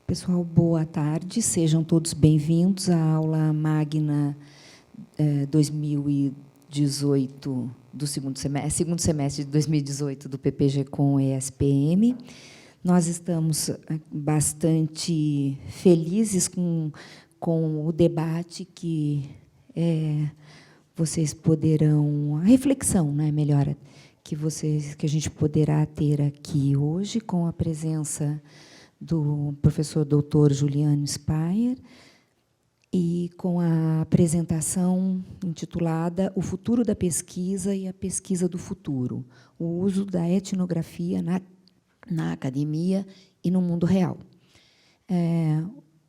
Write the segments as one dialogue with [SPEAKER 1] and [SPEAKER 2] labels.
[SPEAKER 1] Pessoal, boa tarde. Sejam todos bem-vindos à aula magna 2018 do segundo semestre de 2018 do PPG-Com ESPM. Nós estamos bastante felizes com o debate que vocês poderão, a reflexão, né, melhor, que a gente poderá ter aqui hoje com a presença do professor doutor Juliano Speyer e com a apresentação intitulada O Futuro da Pesquisa e a Pesquisa do Futuro, o uso da etnografia na academia e no mundo real.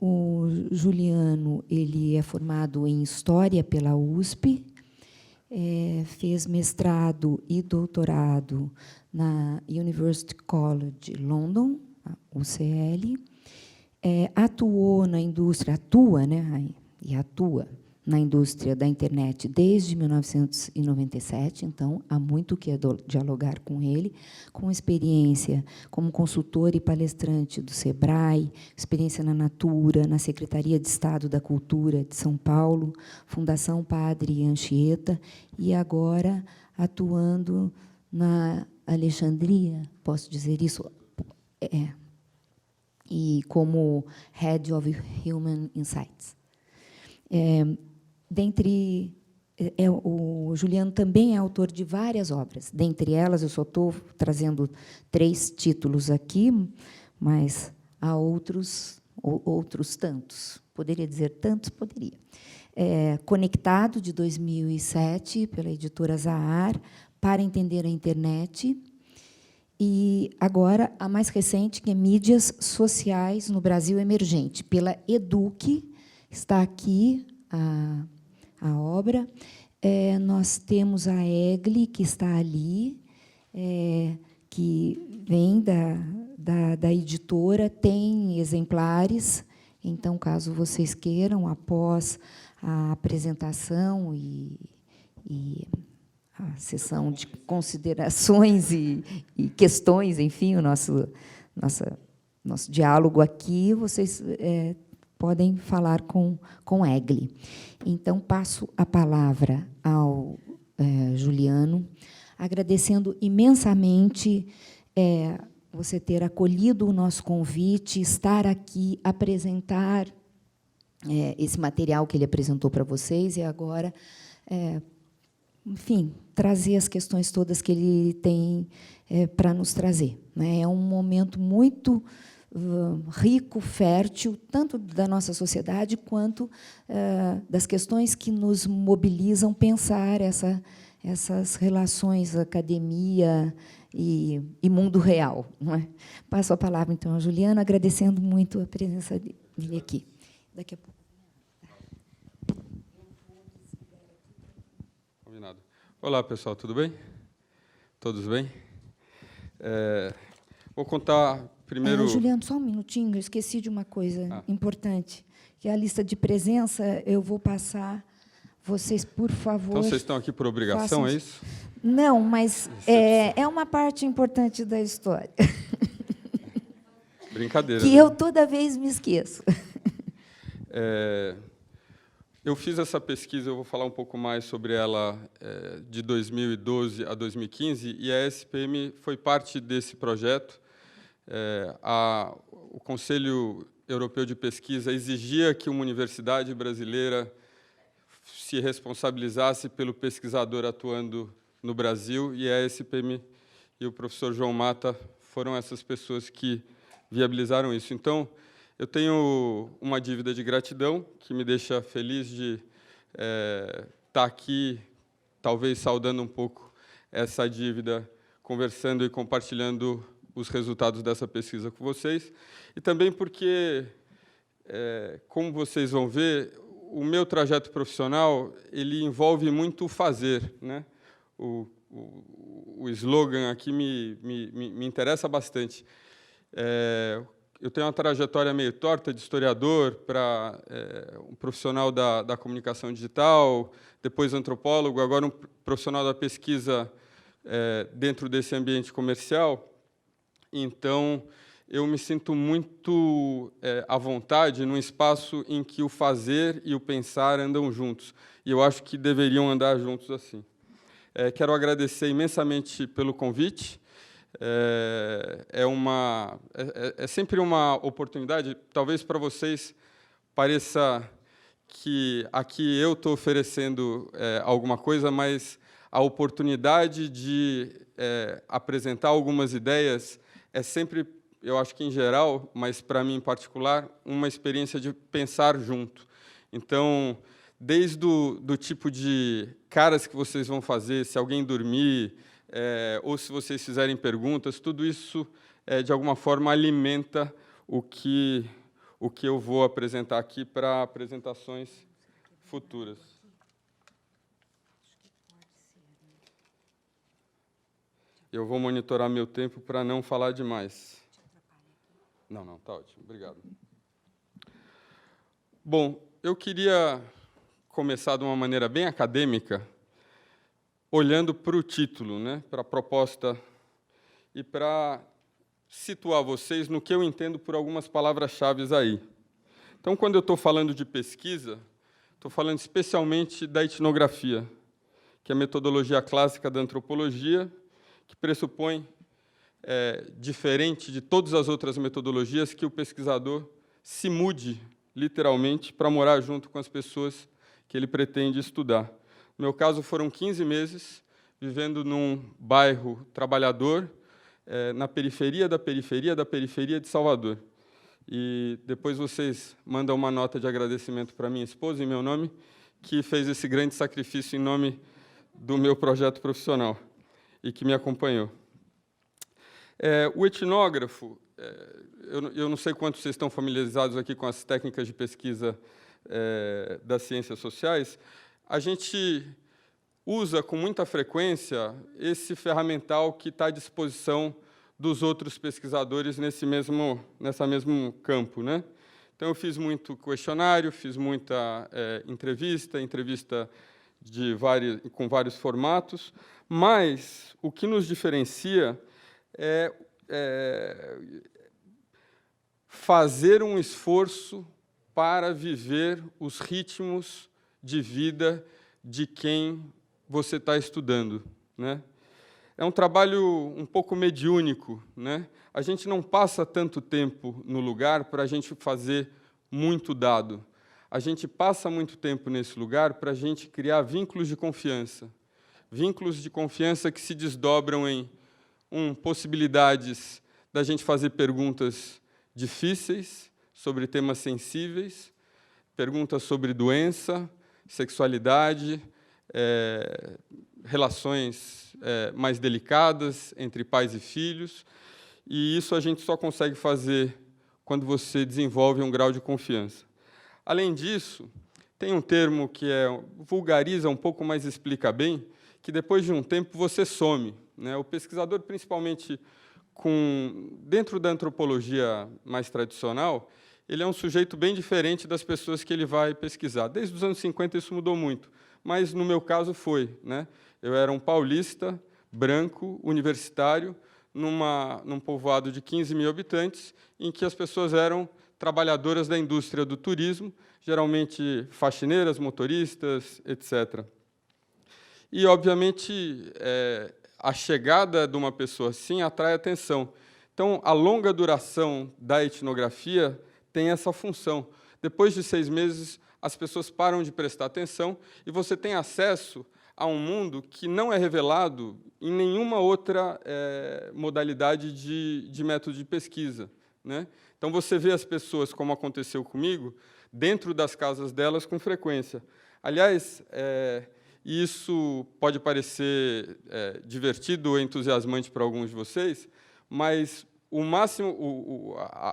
[SPEAKER 1] O Juliano ele é formado em História pela USP, fez mestrado e doutorado na University College London, UCL, atua na indústria da internet desde 1997, então há muito que dialogar com ele, com experiência como consultor e palestrante do SEBRAE, experiência na Natura, na Secretaria de Estado da Cultura de São Paulo, Fundação Padre Anchieta, e agora atuando na Alexandria, posso dizer isso? E como Head of Human Insights. O Juliano também é autor de várias obras. Dentre elas, eu só estou trazendo 3 títulos aqui, mas há outros tantos. Poderia dizer tantos? Poderia. Conectado, de 2007, pela editora Zahar, Para Entender a Internet. E, agora, a mais recente, que é Mídias Sociais no Brasil Emergente, pela EDUC, está aqui a obra. Nós temos a EGLE, que está ali, que vem da editora, tem exemplares, então, caso vocês queiram, após a apresentação e a sessão de considerações e questões, enfim, o nosso diálogo aqui, vocês podem falar com Egli. Então, passo a palavra ao Juliano, agradecendo imensamente você ter acolhido o nosso convite, estar aqui, apresentar esse material que ele apresentou para vocês, e agora, enfim, trazer as questões todas que ele tem para nos trazer. É um momento muito rico, fértil, tanto da nossa sociedade, quanto das questões que nos mobilizam pensar essas relações academia e mundo real. Não é? Passo a palavra, então, a Juliana, agradecendo muito a presença dele aqui. Daqui a pouco.
[SPEAKER 2] Olá, pessoal, tudo bem? Todos bem? Vou contar primeiro...
[SPEAKER 1] Juliano, só um minutinho, eu esqueci de uma coisa importante, que é a lista de presença. Eu vou passar, vocês, por favor...
[SPEAKER 2] Então, vocês estão aqui por obrigação, é isso?
[SPEAKER 1] Não, mas é uma parte importante da história.
[SPEAKER 2] Brincadeira.
[SPEAKER 1] Que eu toda vez me esqueço.
[SPEAKER 2] Eu fiz essa pesquisa, eu vou falar um pouco mais sobre ela de 2012 a 2015, e a SPM foi parte desse projeto. O Conselho Europeu de Pesquisa exigia que uma universidade brasileira se responsabilizasse pelo pesquisador atuando no Brasil, e a SPM e o professor João Mata foram essas pessoas que viabilizaram isso. Então, eu tenho uma dívida de gratidão, que me deixa feliz de estar aqui, talvez saudando um pouco essa dívida, conversando e compartilhando os resultados dessa pesquisa com vocês. E também porque, como vocês vão ver, o meu trajeto profissional ele envolve muito o fazer, né? O slogan aqui me interessa bastante. Eu tenho uma trajetória meio torta de historiador para um profissional da comunicação digital, depois antropólogo, agora um profissional da pesquisa dentro desse ambiente comercial. Então, eu me sinto muito à vontade num espaço em que o fazer e o pensar andam juntos. E eu acho que deveriam andar juntos assim. Quero agradecer imensamente pelo convite. É sempre uma oportunidade, talvez para vocês pareça que aqui eu estou oferecendo alguma coisa, mas a oportunidade de apresentar algumas ideias é sempre, eu acho que em geral, mas para mim em particular, uma experiência de pensar junto. Então, desde do tipo de caras que vocês vão fazer, se alguém dormir, ou se vocês fizerem perguntas, tudo isso, de alguma forma, alimenta o que eu vou apresentar aqui para apresentações futuras. Eu vou monitorar meu tempo para não falar demais. Não, está ótimo. Obrigado. Bom, eu queria começar de uma maneira bem acadêmica, olhando para o título, né, para a proposta, e para situar vocês no que eu entendo por algumas palavras-chave aí. Então, quando eu estou falando de pesquisa, estou falando especialmente da etnografia, que é a metodologia clássica da antropologia, que pressupõe, diferente de todas as outras metodologias, que o pesquisador se mude, literalmente, para morar junto com as pessoas que ele pretende estudar. No meu caso, foram 15 meses vivendo num bairro trabalhador, na periferia da periferia da periferia de Salvador. E depois vocês mandam uma nota de agradecimento para minha esposa, em meu nome, que fez esse grande sacrifício em nome do meu projeto profissional e que me acompanhou. O etnógrafo, eu não sei quantos vocês estão familiarizados aqui com as técnicas de pesquisa das ciências sociais, a gente usa com muita frequência esse ferramental que está à disposição dos outros pesquisadores nesse mesmo campo, né? Então, eu fiz muito questionário, fiz muita entrevista com vários formatos, mas o que nos diferencia é fazer um esforço para viver os ritmos de vida de quem você está estudando, né? É um trabalho um pouco mediúnico, né? A gente não passa tanto tempo no lugar para a gente fazer muito dado. A gente passa muito tempo nesse lugar para a gente criar vínculos de confiança que se desdobram em possibilidades da gente fazer perguntas difíceis sobre temas sensíveis, perguntas sobre doença, sexualidade, relações mais delicadas entre pais e filhos, e isso a gente só consegue fazer quando você desenvolve um grau de confiança. Além disso, tem um termo que vulgariza um pouco, mas explica bem, que depois de um tempo você some, né? O pesquisador, principalmente dentro da antropologia mais tradicional, ele é um sujeito bem diferente das pessoas que ele vai pesquisar. Desde os anos 50 isso mudou muito, mas no meu caso foi, né? Eu era um paulista, branco, universitário, num povoado de 15 mil habitantes, em que as pessoas eram trabalhadoras da indústria do turismo, geralmente faxineiras, motoristas, etc. E, obviamente, a chegada de uma pessoa assim atrai atenção. Então, a longa duração da etnografia tem essa função. Depois de 6 meses, as pessoas param de prestar atenção e você tem acesso a um mundo que não é revelado em nenhuma outra modalidade de método de pesquisa, né? Então, você vê as pessoas, como aconteceu comigo, dentro das casas delas com frequência. Aliás, isso pode parecer divertido ou entusiasmante para alguns de vocês, mas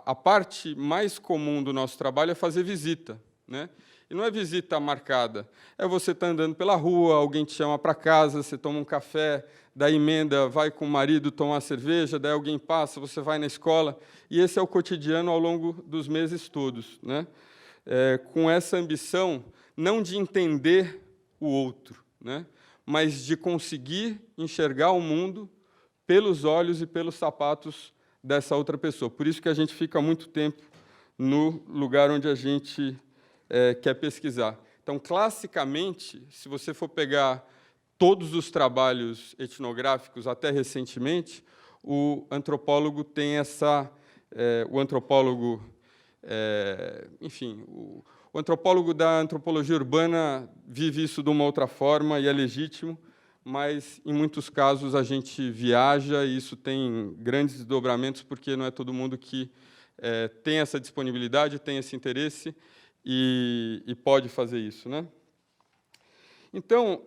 [SPEAKER 2] a parte mais comum do nosso trabalho é fazer visita, né? E não é visita marcada, é você estar andando pela rua, alguém te chama para casa, você toma um café, daí emenda, vai com o marido tomar cerveja, daí alguém passa, você vai na escola, e esse é o cotidiano ao longo dos meses todos, né? Com essa ambição, não de entender o outro, né? Mas de conseguir enxergar o mundo pelos olhos e pelos sapatos dessa outra pessoa. Por isso que a gente fica muito tempo no lugar onde a gente quer pesquisar. Então, classicamente, se você for pegar todos os trabalhos etnográficos, até recentemente, o antropólogo tem essa... o antropólogo... enfim, o antropólogo da antropologia urbana vive isso de uma outra forma e é legítimo, mas, em muitos casos, a gente viaja e isso tem grandes desdobramentos, porque não é todo mundo que tem essa disponibilidade, tem esse interesse e pode fazer isso, né? Então,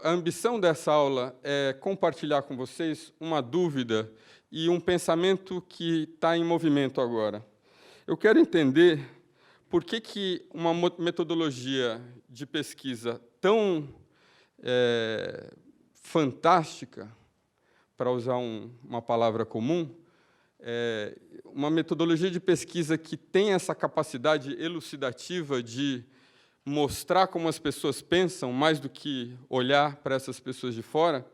[SPEAKER 2] a ambição dessa aula é compartilhar com vocês uma dúvida e um pensamento que está em movimento agora. Eu quero entender por que uma metodologia de pesquisa tão fantástica, para usar uma palavra comum, uma metodologia de pesquisa que tem essa capacidade elucidativa de mostrar como as pessoas pensam, mais do que olhar para essas pessoas de fora,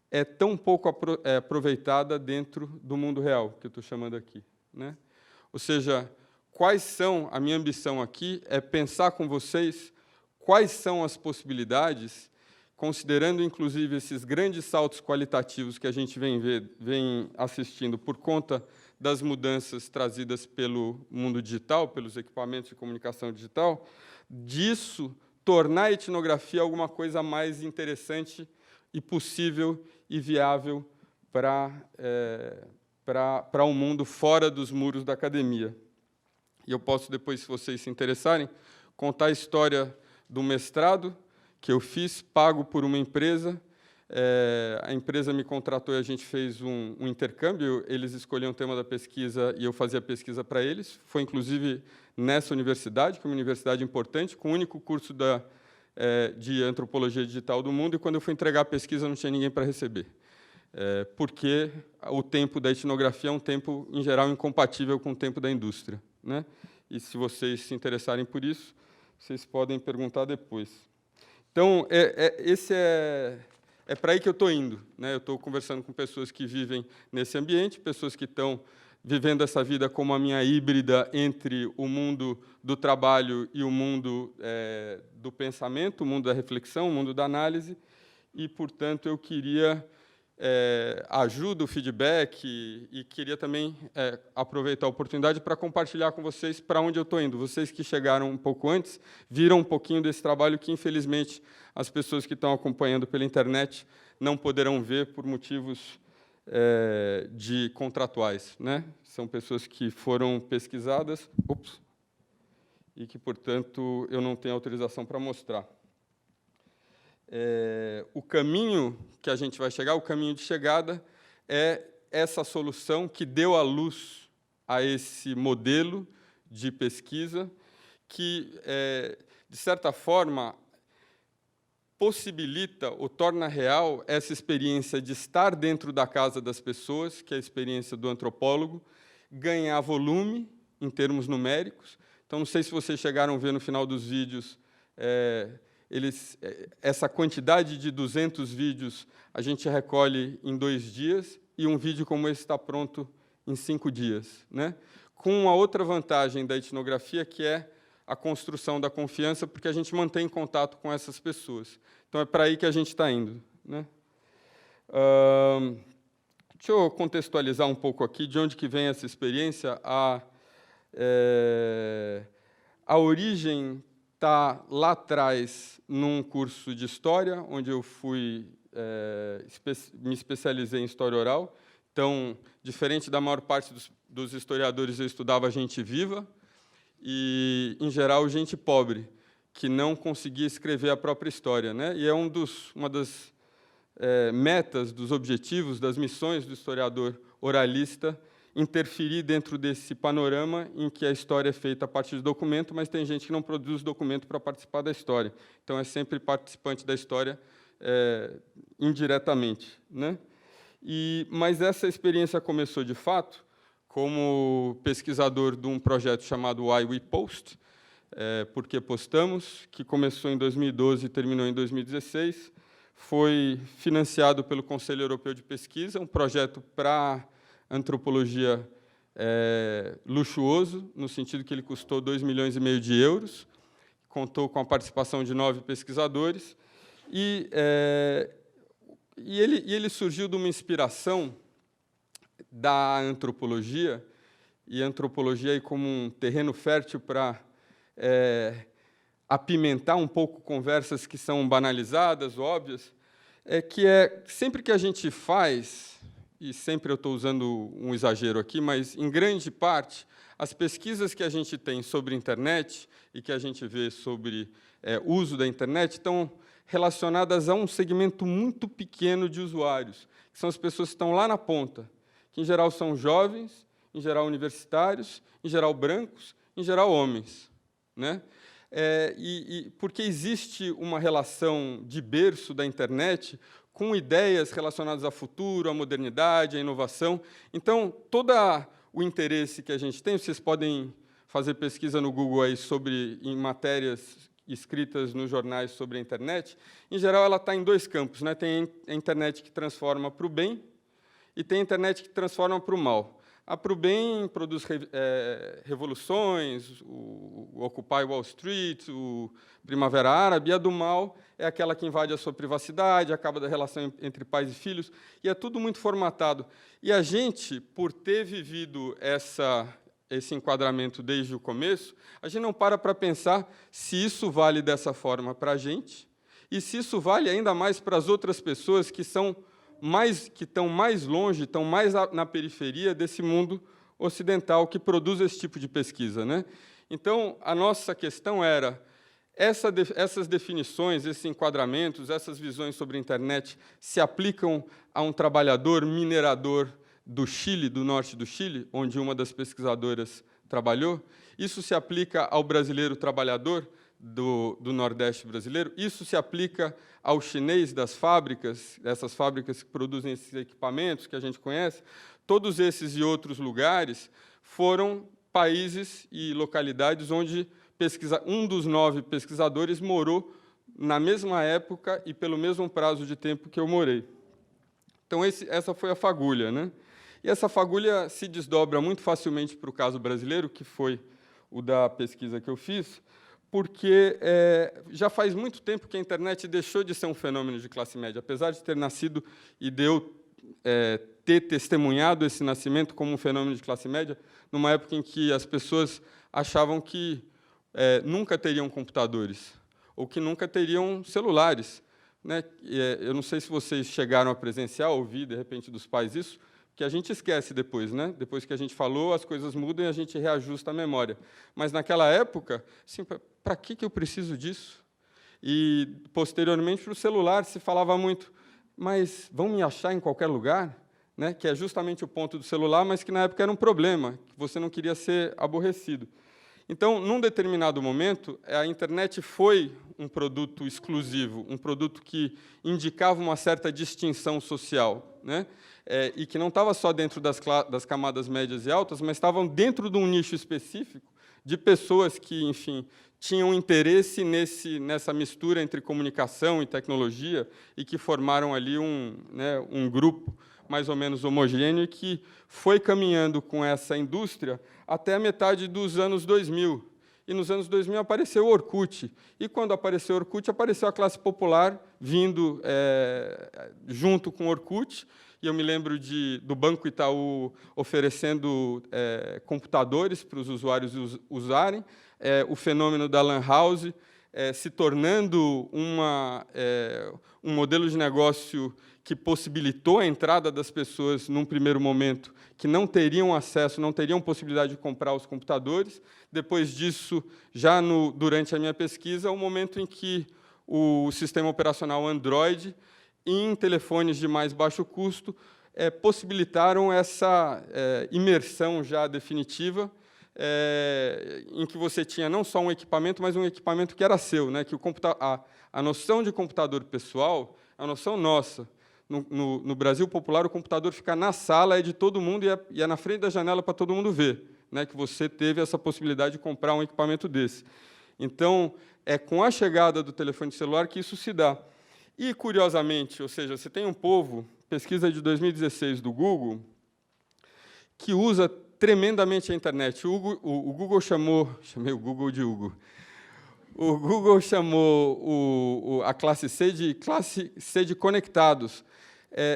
[SPEAKER 2] é tão pouco aproveitada dentro do mundo real, que eu estou chamando aqui, né? Ou seja, a minha ambição aqui é pensar com vocês quais são as possibilidades, considerando, inclusive, esses grandes saltos qualitativos que a gente vem assistindo por conta das mudanças trazidas pelo mundo digital, pelos equipamentos de comunicação digital, disso tornar a etnografia alguma coisa mais interessante e possível e viável para um mundo fora dos muros da academia. E eu posso, depois, se vocês se interessarem, contar a história do mestrado que eu fiz, pago por uma empresa. A empresa me contratou e a gente fez um intercâmbio. Eles escolhiam o tema da pesquisa e eu fazia a pesquisa para eles. Foi, inclusive, nessa universidade, que é uma universidade importante, com o único curso de antropologia digital do mundo, e quando eu fui entregar a pesquisa não tinha ninguém para receber. Porque o tempo da etnografia é um tempo, em geral, incompatível com o tempo da indústria, né? E, se vocês se interessarem por isso, vocês podem perguntar depois. Então, é para aí que eu estou indo, né? Eu estou conversando com pessoas que vivem nesse ambiente, pessoas que estão vivendo essa vida como a minha híbrida entre o mundo do trabalho e o mundo do pensamento, o mundo da reflexão, o mundo da análise, e, portanto, eu queria ajuda, o feedback, e queria também aproveitar a oportunidade para compartilhar com vocês para onde eu estou indo. Vocês que chegaram um pouco antes, viram um pouquinho desse trabalho que, infelizmente, as pessoas que estão acompanhando pela internet não poderão ver por motivos contratuais, né? São pessoas que foram pesquisadas e que, portanto, eu não tenho autorização para mostrar. O caminho que a gente vai chegar, o caminho de chegada, é essa solução que deu à luz a esse modelo de pesquisa que, de certa forma, possibilita ou torna real essa experiência de estar dentro da casa das pessoas, que é a experiência do antropólogo, ganhar volume em termos numéricos. Então, não sei se vocês chegaram a ver no final dos vídeos, essa quantidade de 200 vídeos a gente recolhe em 2 dias, e um vídeo como esse está pronto em 5 dias, né? Com uma outra vantagem da etnografia, que é a construção da confiança, porque a gente mantém contato com essas pessoas. Então, é para aí que a gente está indo, né? Deixa eu contextualizar um pouco aqui de onde que vem essa experiência. A origem está lá atrás, num curso de História, onde eu me especializei em História Oral. Então, diferente da maior parte dos historiadores, eu estudava gente viva e, em geral, gente pobre, que não conseguia escrever a própria história, né? E é uma das metas, dos objetivos, das missões do historiador oralista, interferir dentro desse panorama em que a história é feita a partir de documento, mas tem gente que não produz documento para participar da história. Então, é sempre participante da história indiretamente, né? Mas essa experiência começou, de fato, como pesquisador de um projeto chamado Why We Post, Porque Postamos, que começou em 2012 e terminou em 2016, foi financiado pelo Conselho Europeu de Pesquisa, um projeto para antropologia luxuoso, no sentido que ele custou 2,5 milhões de euros, contou com a participação de 9 pesquisadores, e ele surgiu de uma inspiração da antropologia, e a antropologia aí como um terreno fértil para apimentar um pouco conversas que são banalizadas, óbvias, que sempre que a gente faz, e sempre eu estou usando um exagero aqui, mas, em grande parte, as pesquisas que a gente tem sobre internet e que a gente vê sobre uso da internet estão relacionadas a um segmento muito pequeno de usuários, que são as pessoas que estão lá na ponta, que, em geral, são jovens, em geral, universitários, em geral, brancos, em geral, homens, né? Porque existe uma relação de berço da internet com ideias relacionadas ao futuro, à modernidade, à inovação. Então, todo o interesse que a gente tem, vocês podem fazer pesquisa no Google aí em matérias escritas nos jornais sobre a internet, em geral, ela está em 2 campos, né? Tem a internet que transforma para o bem e tem a internet que transforma para o mal. A para o bem produz revoluções, o Occupy Wall Street, o Primavera Árabe, e a do mal é aquela que invade a sua privacidade, acaba da relação entre pais e filhos, e é tudo muito formatado. E a gente, por ter vivido esse enquadramento desde o começo, a gente não para pensar se isso vale dessa forma para a gente, e se isso vale ainda mais para as outras pessoas que estão mais longe, estão mais na periferia desse mundo ocidental que produz esse tipo de pesquisa, né? Então, a nossa questão era, essas definições, esses enquadramentos, essas visões sobre a internet se aplicam a um trabalhador minerador do Chile, do norte do Chile, onde uma das pesquisadoras trabalhou? Isso se aplica ao brasileiro trabalhador do Nordeste brasileiro? Isso se aplica ao chinês das fábricas, dessas fábricas que produzem esses equipamentos que a gente conhece? Todos esses e outros lugares foram países e localidades onde um dos 9 pesquisadores morou na mesma época e pelo mesmo prazo de tempo que eu morei. Então, essa foi a fagulha, né? E essa fagulha se desdobra muito facilmente para o caso brasileiro, que foi o da pesquisa que eu fiz, porque já faz muito tempo que a internet deixou de ser um fenômeno de classe média, apesar de ter nascido e de eu ter testemunhado esse nascimento como um fenômeno de classe média, numa época em que as pessoas achavam que nunca teriam computadores, ou que nunca teriam celulares, né? Eu não sei se vocês chegaram a presenciar, ouvir, de repente, dos pais isso, que a gente esquece depois, né? Depois que a gente falou, as coisas mudam e a gente reajusta a memória. Mas, naquela época, assim, para que eu preciso disso? E, posteriormente, para o celular, se falava muito, mas vão me achar em qualquer lugar? Né? Que é justamente o ponto do celular, mas que, na época, era um problema, que você não queria ser aborrecido. Então, num determinado momento, a internet foi um produto exclusivo, um produto que indicava uma certa distinção social, né? E que não estava só dentro das camadas médias e altas, mas estavam dentro de um nicho específico de pessoas que, enfim, tinham interesse nessa mistura entre comunicação e tecnologia e que formaram ali um grupo mais ou menos homogêneo e que foi caminhando com essa indústria até a metade dos anos 2000. E, nos anos 2000, apareceu o Orkut. E, quando apareceu o Orkut, apareceu a classe popular vindo junto com o Orkut. E eu me lembro do Banco Itaú oferecendo computadores para os usuários usarem, o fenômeno da Lan House se tornando um modelo de negócio que possibilitou a entrada das pessoas, num primeiro momento, que não teriam acesso, não teriam possibilidade de comprar os computadores. Depois disso, já durante a minha pesquisa, o momento em que o sistema operacional Android, em telefones de mais baixo custo, possibilitaram essa imersão já definitiva, em que você tinha não só um equipamento, mas um equipamento que era seu, né? Que a noção de computador pessoal é a noção nossa. No Brasil popular, o computador fica na sala, é de todo mundo e é na frente da janela para todo mundo ver, né? Que você teve essa possibilidade de comprar um equipamento desse. Então, é com a chegada do telefone celular que isso se dá. E, curiosamente, ou seja, você tem um povo, pesquisa de 2016 do Google, que usa tremendamente a internet. O Google chamei o Google de Hugo. O Google chamou a classe C de conectados.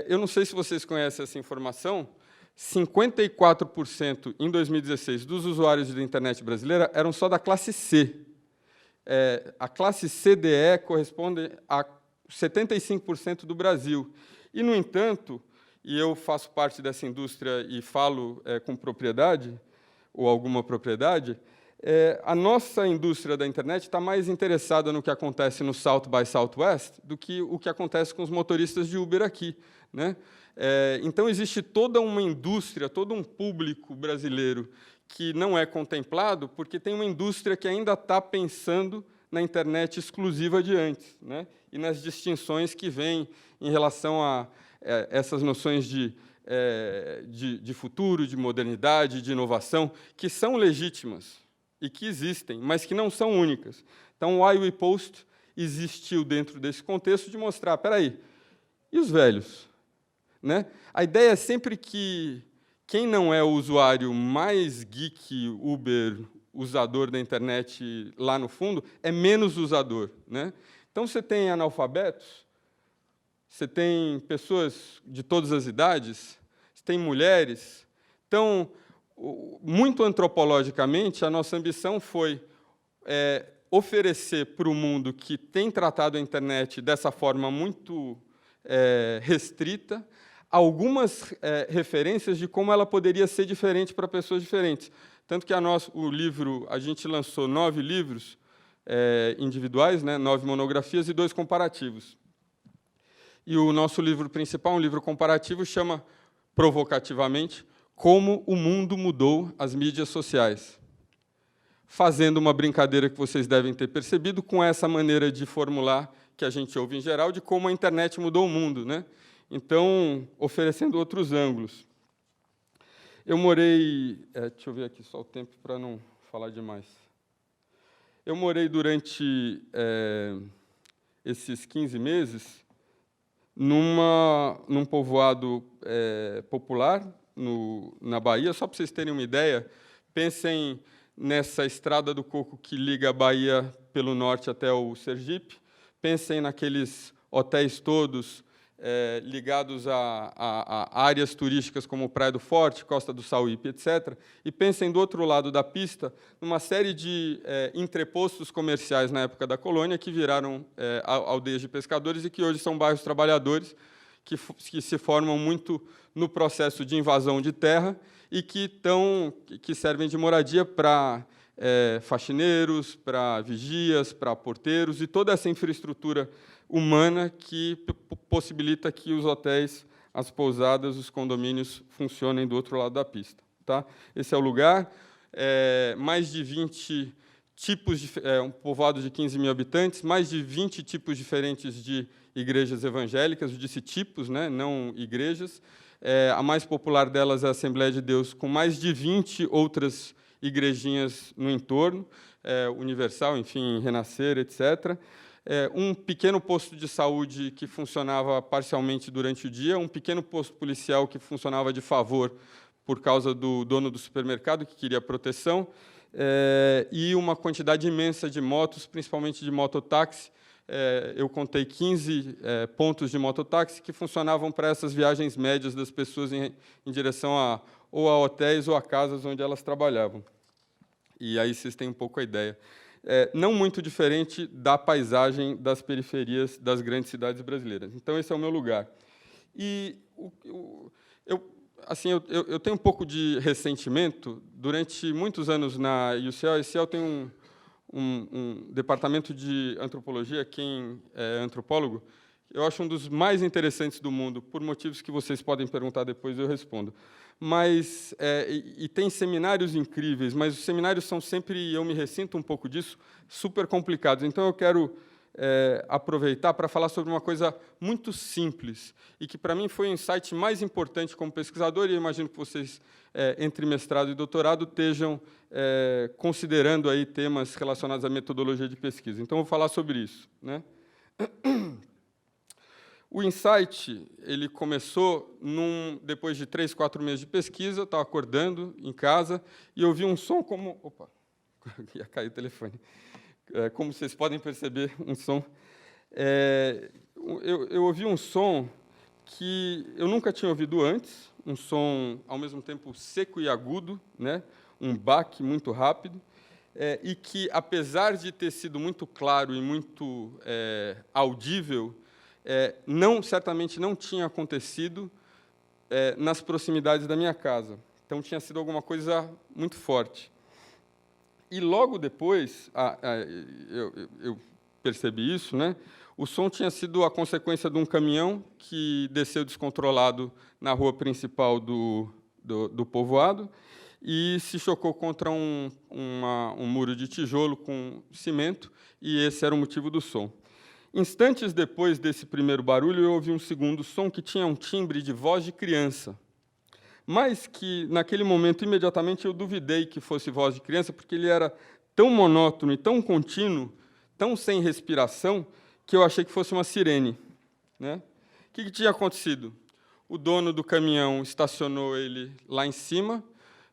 [SPEAKER 2] Eu não sei se vocês conhecem essa informação, 54% em 2016 dos usuários da internet brasileira eram só da classe C. A classe CDE corresponde a 75% do Brasil. E, no entanto, e eu faço parte dessa indústria e falo com propriedade, ou alguma propriedade, a nossa indústria da internet está mais interessada no que acontece no South by Southwest do que o que acontece com os motoristas de Uber aqui, né? Então, existe toda uma indústria, todo um público brasileiro que não é contemplado, porque tem uma indústria que ainda está pensando na internet exclusiva de antes, né? E nas distinções que vêm em relação a essas noções de futuro, de modernidade, de inovação, que são legítimas e que existem, mas que não são únicas. Então, o iWePost existiu dentro desse contexto de mostrar, espera aí, e os velhos? Né? A ideia é sempre que quem não é o usuário mais geek, Uber, usador da internet lá no fundo, é menos usador, né? Então, você tem analfabetos, você tem pessoas de todas as idades, você tem mulheres. Então, muito antropologicamente, a nossa ambição foi oferecer para o mundo que tem tratado a internet dessa forma muito restrita, algumas referências de como ela poderia ser diferente para pessoas diferentes. Tanto que o livro, a gente lançou 9 livros individuais, né, 9 monografias e 2 comparativos. E o nosso livro principal, um livro comparativo, chama, provocativamente, Como o Mundo Mudou as Mídias Sociais. Fazendo uma brincadeira que vocês devem ter percebido com essa maneira de formular que a gente ouve em geral, de como a internet mudou o mundo, né? Então, oferecendo outros ângulos. Eu morei... deixa eu ver aqui só o tempo para não falar demais. Eu morei durante esses 15 meses num povoado popular, na Bahia. Só para vocês terem uma ideia, pensem nessa estrada do coco que liga a Bahia pelo norte até o Sergipe, pensem naqueles hotéis todos ligados a áreas turísticas como Praia do Forte, Costa do Sauípe, etc. E pensem do outro lado da pista, numa série de entrepostos comerciais na época da colônia, que viraram aldeias de pescadores e que hoje são bairros trabalhadores, que se formam muito no processo de invasão de terra e que servem de moradia para faxineiros, para vigias, para porteiros e toda essa infraestrutura humana que possibilita que os hotéis, as pousadas, os condomínios funcionem do outro lado da pista. Tá? Esse é o lugar. Mais de 20 tipos, um povoado de 15 mil habitantes, mais de 20 tipos diferentes de igrejas evangélicas, eu disse tipos, né, não igrejas. A mais popular delas é a Assembleia de Deus, com mais de 20 outras igrejinhas no entorno, Universal, enfim, Renascer, etc. Um pequeno posto de saúde que funcionava parcialmente durante o dia, um pequeno posto policial que funcionava de favor por causa do dono do supermercado, que queria proteção, e uma quantidade imensa de motos, principalmente de mototáxi. Eu contei 15 pontos de mototáxi que funcionavam para essas viagens médias das pessoas em direção ou a hotéis ou a casas onde elas trabalhavam. E aí vocês têm um pouco a ideia. Não muito diferente da paisagem das periferias das grandes cidades brasileiras. Então, esse é o meu lugar. E eu tenho um pouco de ressentimento. Durante muitos anos na UCL, a UCL tem um departamento de antropologia. Quem é antropólogo, eu acho um dos mais interessantes do mundo, por motivos que vocês podem perguntar depois, eu respondo. Mas e tem seminários incríveis, mas os seminários são sempre, e eu me ressinto um pouco disso, super complicados. Então, eu quero aproveitar para falar sobre uma coisa muito simples e que, para mim, foi o insight mais importante como pesquisador, e eu imagino que vocês, entre mestrado e doutorado, estejam considerando aí temas relacionados à metodologia de pesquisa. Então, eu vou falar sobre isso, né? O insight ele começou depois de 3, 4 meses de pesquisa. Eu estava acordando em casa e ouvi um som como... Opa, ia cair o telefone. Como vocês podem perceber, um som... Eu ouvi um som que eu nunca tinha ouvido antes, um som, ao mesmo tempo, seco e agudo, né? Um baque muito rápido, e que, apesar de ter sido muito claro e muito audível, certamente não tinha acontecido nas proximidades da minha casa. Então, tinha sido alguma coisa muito forte. E, logo depois, eu percebi isso, né? O som tinha sido a consequência de um caminhão que desceu descontrolado na rua principal do povoado e se chocou contra um muro de tijolo com cimento, e esse era o motivo do som. Instantes depois desse primeiro barulho, eu ouvi um segundo som que tinha um timbre de voz de criança, mas que, naquele momento, imediatamente eu duvidei que fosse voz de criança, porque ele era tão monótono e tão contínuo, tão sem respiração, que eu achei que fosse uma sirene, né? O que tinha acontecido? O dono do caminhão estacionou ele lá em cima,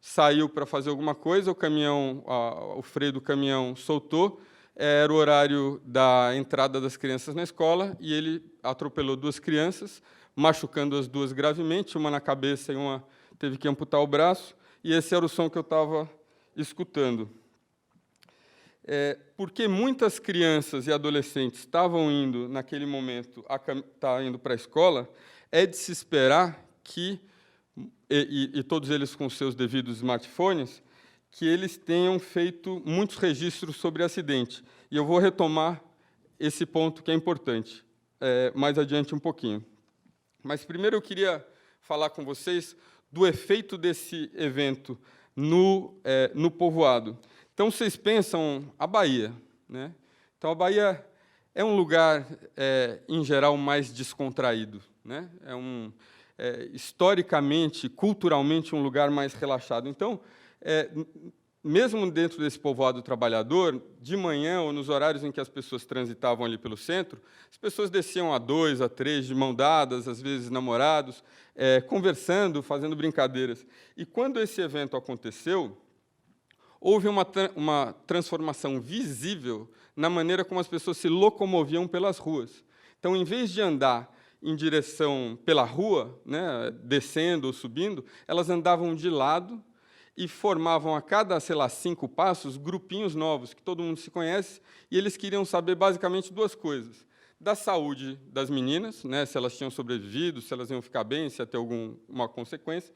[SPEAKER 2] saiu para fazer alguma coisa, o freio do caminhão soltou, era o horário da entrada das crianças na escola, e ele atropelou 2 crianças, machucando as 2 gravemente, uma na cabeça e uma teve que amputar o braço, e esse era o som que eu estava escutando. Porque muitas crianças e adolescentes estavam indo, naquele momento, indo para a escola, é de se esperar que, e todos eles com seus devidos smartphones, que eles tenham feito muitos registros sobre acidente. E eu vou retomar esse ponto que é importante, mais adiante um pouquinho. Mas, primeiro, eu queria falar com vocês do efeito desse evento no povoado. Então, vocês pensam a Bahia, né? Então, a Bahia é um lugar, em geral, mais descontraído, né? Historicamente, culturalmente, um lugar mais relaxado. Então, mesmo dentro desse povoado trabalhador, de manhã ou nos horários em que as pessoas transitavam ali pelo centro, as pessoas desciam a 2, a 3, de mão dadas, às vezes namorados, conversando, fazendo brincadeiras. E, quando esse evento aconteceu, houve uma transformação visível na maneira como as pessoas se locomoviam pelas ruas. Então, em vez de andar em direção pela rua, né, descendo ou subindo, elas andavam de lado e formavam, a cada, 5 passos, grupinhos novos, que todo mundo se conhece, e eles queriam saber, basicamente, 2 coisas. Da saúde das meninas, né, se elas tinham sobrevivido, se elas iam ficar bem, se ia ter alguma consequência.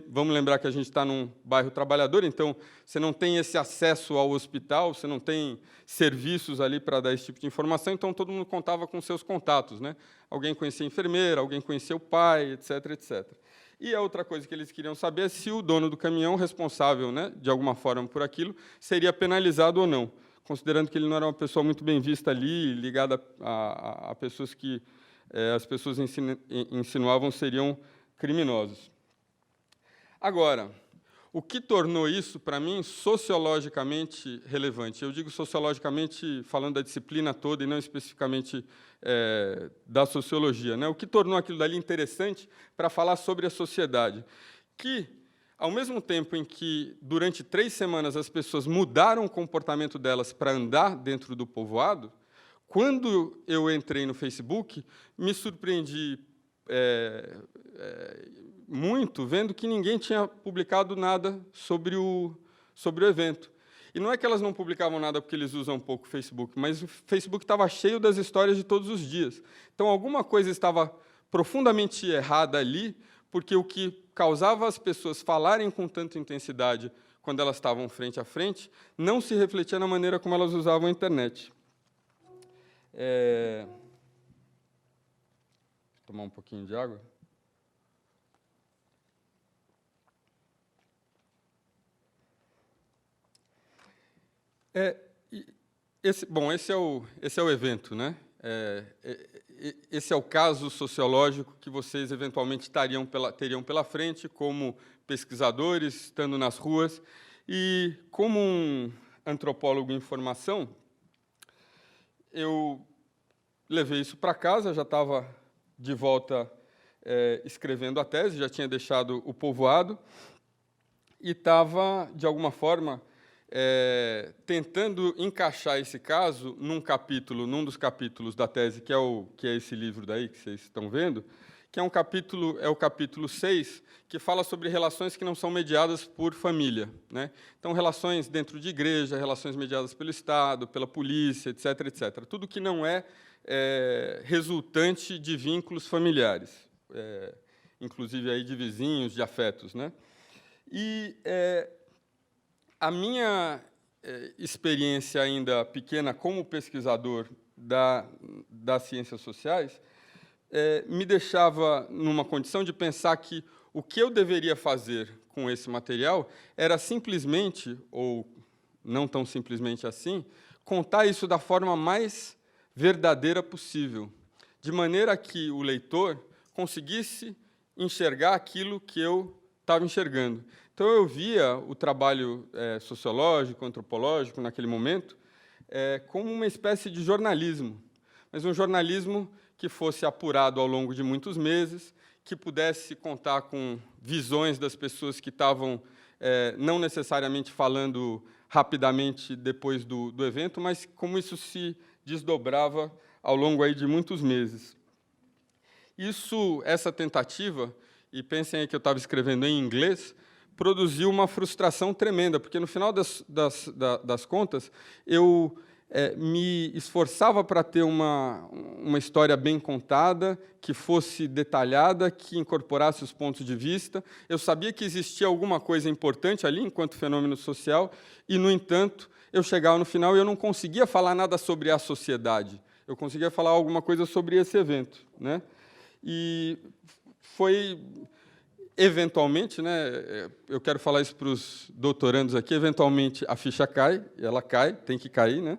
[SPEAKER 2] Vamos lembrar que a gente está num bairro trabalhador, então você não tem esse acesso ao hospital, você não tem serviços ali para dar esse tipo de informação, então todo mundo contava com seus contatos, né? Alguém conhecia a enfermeira, alguém conhecia o pai, etc., etc. E a outra coisa que eles queriam saber é se o dono do caminhão, responsável, né, de alguma forma por aquilo, seria penalizado ou não, considerando que ele não era uma pessoa muito bem vista ali, ligada a pessoas que as pessoas insinuavam seriam criminosos. Agora, o que tornou isso, para mim, sociologicamente relevante? Eu digo sociologicamente, falando da disciplina toda e não especificamente da sociologia, né? O que tornou aquilo dali interessante para falar sobre a sociedade? Que, ao mesmo tempo em que, durante 3 semanas, as pessoas mudaram o comportamento delas para andar dentro do povoado, quando eu entrei no Facebook, me surpreendi muito, vendo que ninguém tinha publicado nada sobre o evento. E não é que elas não publicavam nada porque eles usam pouco o Facebook, mas o Facebook estava cheio das histórias de todos os dias. Então, alguma coisa estava profundamente errada ali, porque o que causava as pessoas falarem com tanta intensidade quando elas estavam frente a frente não se refletia na maneira como elas usavam a internet. Vou tomar um pouquinho de água. Esse é o evento, né? Esse é o caso sociológico que vocês, eventualmente, teriam pela frente, como pesquisadores, estando nas ruas. E, como um antropólogo em formação, eu levei isso para casa, já estava de volta escrevendo a tese, já tinha deixado o povoado, e estava, de alguma forma, tentando encaixar esse caso num dos capítulos da tese, que é esse livro daí que vocês estão vendo, que é o capítulo 6, que fala sobre relações que não são mediadas por família, né? Então, relações dentro de igreja, relações mediadas pelo Estado, pela polícia, etc., etc. Tudo que não é resultante de vínculos familiares, inclusive aí de vizinhos, de afetos, né? E a minha experiência ainda pequena como pesquisador das ciências sociais me deixava numa condição de pensar que o que eu deveria fazer com esse material era simplesmente, ou não tão simplesmente assim, contar isso da forma mais verdadeira possível, de maneira que o leitor conseguisse enxergar aquilo que eu estava enxergando. Então, eu via o trabalho sociológico, antropológico, naquele momento, como uma espécie de jornalismo, mas um jornalismo que fosse apurado ao longo de muitos meses, que pudesse contar com visões das pessoas que estavam não necessariamente falando rapidamente depois do evento, mas como isso se desdobrava ao longo aí de muitos meses. Essa tentativa, e pensem aí que eu estava escrevendo em inglês, produziu uma frustração tremenda, porque, no final das contas, eu me esforçava para ter uma história bem contada, que fosse detalhada, que incorporasse os pontos de vista. Eu sabia que existia alguma coisa importante ali, enquanto fenômeno social, e, no entanto, eu chegava no final e eu não conseguia falar nada sobre a sociedade. Eu conseguia falar alguma coisa sobre esse evento, né? E foi, eventualmente, né, eu quero falar isso para os doutorandos aqui, eventualmente a ficha cai, ela cai, tem que cair, né?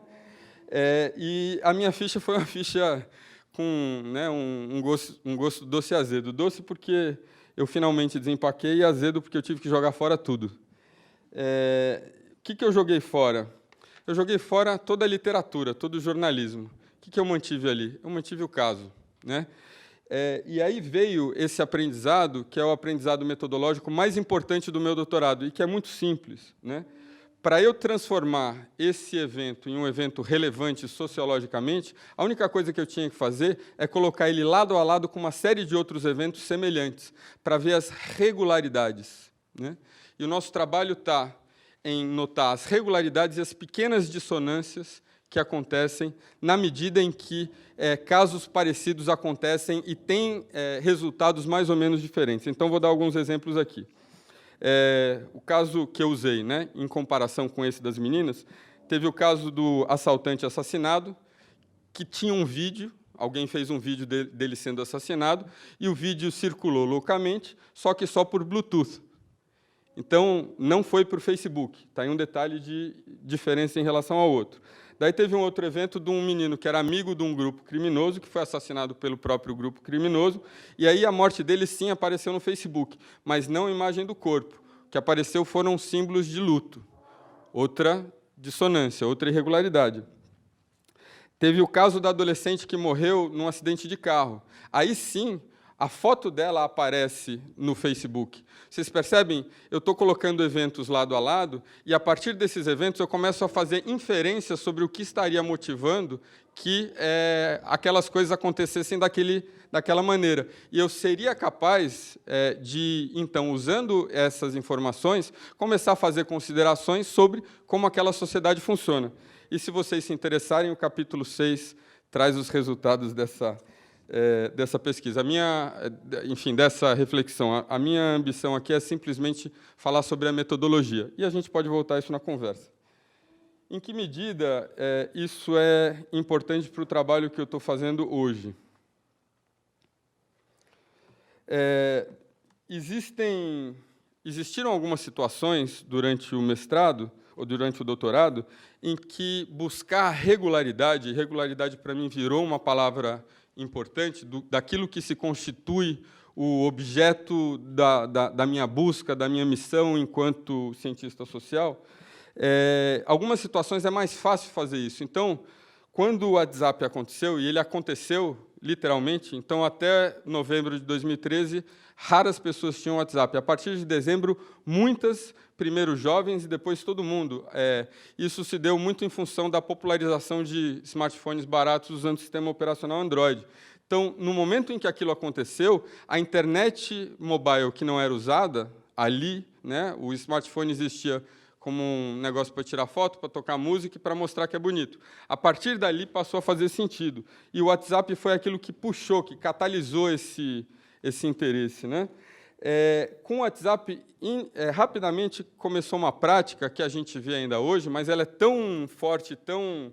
[SPEAKER 2] E a minha ficha foi uma ficha com, né, um gosto doce e azedo. Doce porque eu finalmente desempaquei, e azedo porque eu tive que jogar fora tudo. O que eu joguei fora? Eu joguei fora toda a literatura, todo o jornalismo. O que eu mantive ali? Eu mantive o caso, né? E aí veio esse aprendizado, que é o aprendizado metodológico mais importante do meu doutorado, e que é muito simples, né? Para eu transformar esse evento em um evento relevante sociologicamente, a única coisa que eu tinha que fazer é colocar ele lado a lado com uma série de outros eventos semelhantes, para ver as regularidades, né? E o nosso trabalho está em notar as regularidades e as pequenas dissonâncias que acontecem na medida em que casos parecidos acontecem e têm resultados mais ou menos diferentes. Então, vou dar alguns exemplos aqui. O caso que eu usei, né, em comparação com esse das meninas, teve o caso do assaltante assassinado, que tinha um vídeo, alguém fez um vídeo dele sendo assassinado, e o vídeo circulou loucamente, só que só por Bluetooth. Então, não foi por Facebook. Está aí um detalhe de diferença em relação ao outro. Daí teve um outro evento de um menino que era amigo de um grupo criminoso, que foi assassinado pelo próprio grupo criminoso, e aí a morte dele, sim, apareceu no Facebook, mas não a imagem do corpo. O que apareceu foram símbolos de luto. Outra dissonância, outra irregularidade. Teve o caso da adolescente que morreu num acidente de carro. Aí, sim, a foto dela aparece no Facebook. Vocês percebem? Eu estou colocando eventos lado a lado, e, a partir desses eventos, eu começo a fazer inferências sobre o que estaria motivando que aquelas coisas acontecessem daquela maneira. E eu seria capaz de, então, usando essas informações, começar a fazer considerações sobre como aquela sociedade funciona. E, se vocês se interessarem, o capítulo 6 traz os resultados dessa pesquisa. Enfim, dessa reflexão. A minha ambição aqui é simplesmente falar sobre a metodologia, e a gente pode voltar a isso na conversa. Em que medida isso é importante para o trabalho que eu estou fazendo hoje? Existiram algumas situações durante o mestrado ou durante o doutorado em que buscar regularidade para mim virou uma palavra importante, daquilo que se constitui o objeto da minha busca, da minha missão enquanto cientista social. Algumas situações é mais fácil fazer isso. Então, quando o WhatsApp aconteceu, e ele aconteceu literalmente, então, até novembro de 2013, raras pessoas tinham WhatsApp. A partir de dezembro, muitas, primeiro jovens e depois todo mundo. Isso se deu muito em função da popularização de smartphones baratos usando o sistema operacional Android. Então, no momento em que aquilo aconteceu, a internet mobile que não era usada, ali, né, o smartphone existia como um negócio para tirar foto, para tocar música e para mostrar que é bonito. A partir dali, passou a fazer sentido. E o WhatsApp foi aquilo que puxou, que catalisou esse interesse, né? Com o WhatsApp, rapidamente começou uma prática que a gente vê ainda hoje, mas ela é tão forte, tão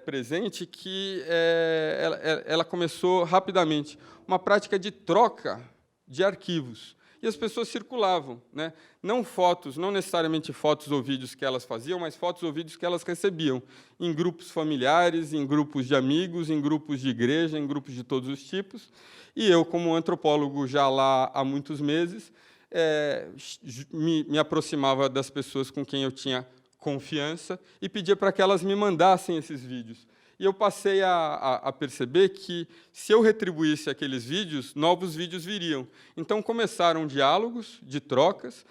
[SPEAKER 2] presente, que ela começou rapidamente. Uma prática de troca de arquivos. E as pessoas circulavam, né? Não fotos, não necessariamente fotos ou vídeos que elas faziam, mas fotos ou vídeos que elas recebiam, em grupos familiares, em grupos de amigos, em grupos de igreja, em grupos de todos os tipos. E eu, como antropólogo já lá há muitos meses, me aproximava das pessoas com quem eu tinha confiança e pedia para que elas me mandassem esses vídeos. E eu passei a perceber que, se eu retribuísse aqueles vídeos, novos vídeos viriam. Então, começaram diálogos, de trocas,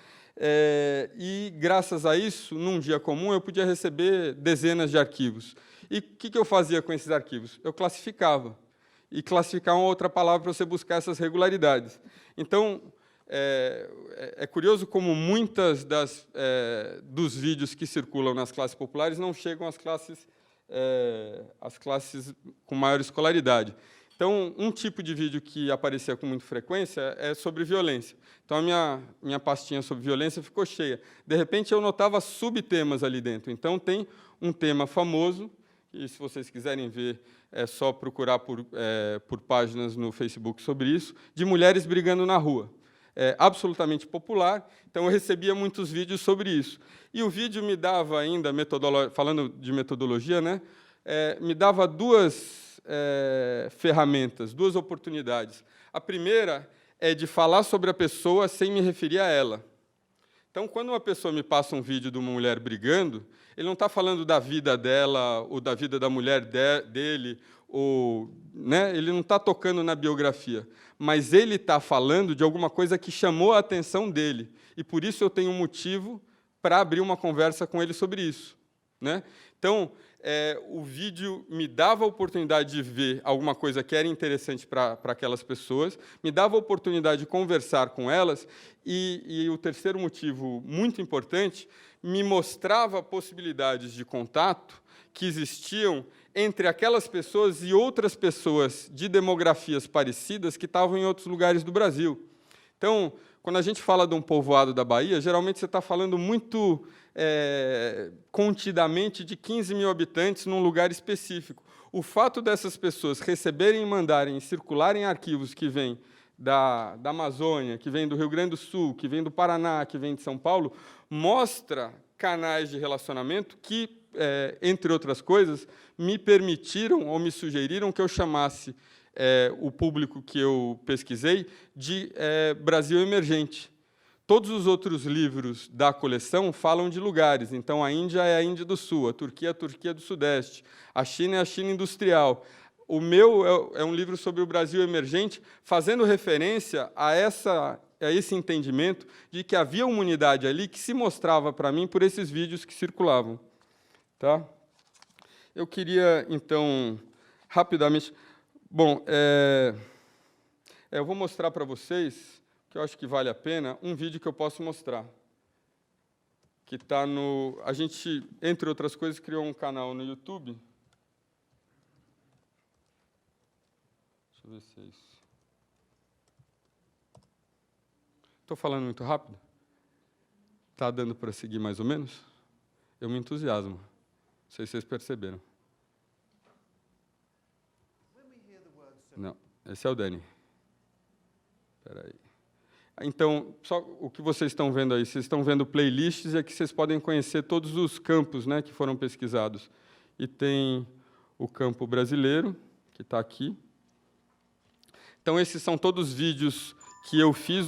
[SPEAKER 2] e, graças a isso, num dia comum, eu podia receber dezenas de arquivos. E o que eu fazia com esses arquivos? Eu classificava. E classificar é uma outra palavra para você buscar essas regularidades. Então, é curioso como muitas dos vídeos que circulam nas classes populares não chegam às classes com maior escolaridade. Então, um tipo de vídeo que aparecia com muita frequência é sobre violência. Então, a minha pastinha sobre violência ficou cheia. De repente, eu notava subtemas ali dentro. Então, tem um tema famoso, e, se vocês quiserem ver, é só procurar por páginas no Facebook sobre isso, de mulheres brigando na rua. Absolutamente popular, então eu recebia muitos vídeos sobre isso. E o vídeo me dava ainda, falando de metodologia, né, me dava duas ferramentas, duas oportunidades. A primeira é de falar sobre a pessoa sem me referir a ela. Então, quando uma pessoa me passa um vídeo de uma mulher brigando, ele não está falando da vida dela ou da vida da mulher dele, ou, né, ele não está tocando na biografia, mas ele está falando de alguma coisa que chamou a atenção dele, e, por isso, eu tenho um motivo para abrir uma conversa com ele sobre isso, né? Então, o vídeo me dava a oportunidade de ver alguma coisa que era interessante para aquelas pessoas, me dava a oportunidade de conversar com elas, e o terceiro motivo, muito importante, me mostrava possibilidades de contato que existiam entre aquelas pessoas e outras pessoas de demografias parecidas que estavam em outros lugares do Brasil. Então, quando a gente fala de um povoado da Bahia, geralmente você está falando muito contidamente de 15 mil habitantes num lugar específico. O fato dessas pessoas receberem, mandarem e circularem arquivos que vêm da Amazônia, que vêm do Rio Grande do Sul, que vêm do Paraná, que vêm de São Paulo, mostra canais de relacionamento que, entre outras coisas, me permitiram ou me sugeriram que eu chamasse o público que eu pesquisei de Brasil Emergente. Todos os outros livros da coleção falam de lugares. Então, a Índia é a Índia do Sul, a Turquia é a Turquia do Sudeste, a China é a China industrial. O meu é um livro sobre o Brasil emergente, fazendo referência a esse entendimento de que havia uma unidade ali que se mostrava para mim por esses vídeos que circulavam. Tá? Eu queria, então, rapidamente... Bom, eu vou mostrar para vocês, que eu acho que vale a pena, um vídeo que eu posso mostrar. Que está no... A gente, entre outras coisas, criou um canal no YouTube. Deixa eu ver se é isso. Estou falando muito rápido? Está dando para seguir mais ou menos? Eu me entusiasmo. Não sei se vocês perceberam. Não, esse é o Dani. Espera aí. Então, só o que vocês estão vendo aí, vocês estão vendo playlists, e aqui vocês podem conhecer todos os campos, né, que foram pesquisados. E tem o campo brasileiro, que está aqui. Então, esses são todos os vídeos que eu fiz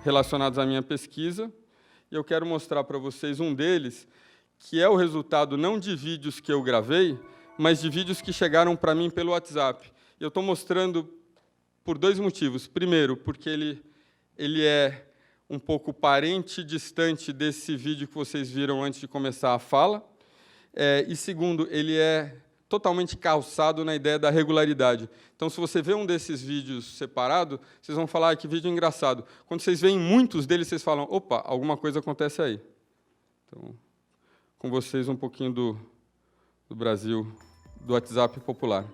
[SPEAKER 2] relacionados à minha pesquisa, e eu quero mostrar para vocês um deles, que é o resultado não de vídeos que eu gravei, mas de vídeos que chegaram para mim pelo WhatsApp. Eu estou mostrando por dois motivos. Primeiro, porque ele é um pouco parente e distante desse vídeo que vocês viram antes de começar a fala. E, segundo, ele é totalmente calçado na ideia da regularidade. Então, se você vê um desses vídeos separado, vocês vão falar que vídeo engraçado. Quando vocês veem muitos deles, vocês falam, opa, alguma coisa acontece aí. Então, com vocês, um pouquinho do Brasil, do WhatsApp popular.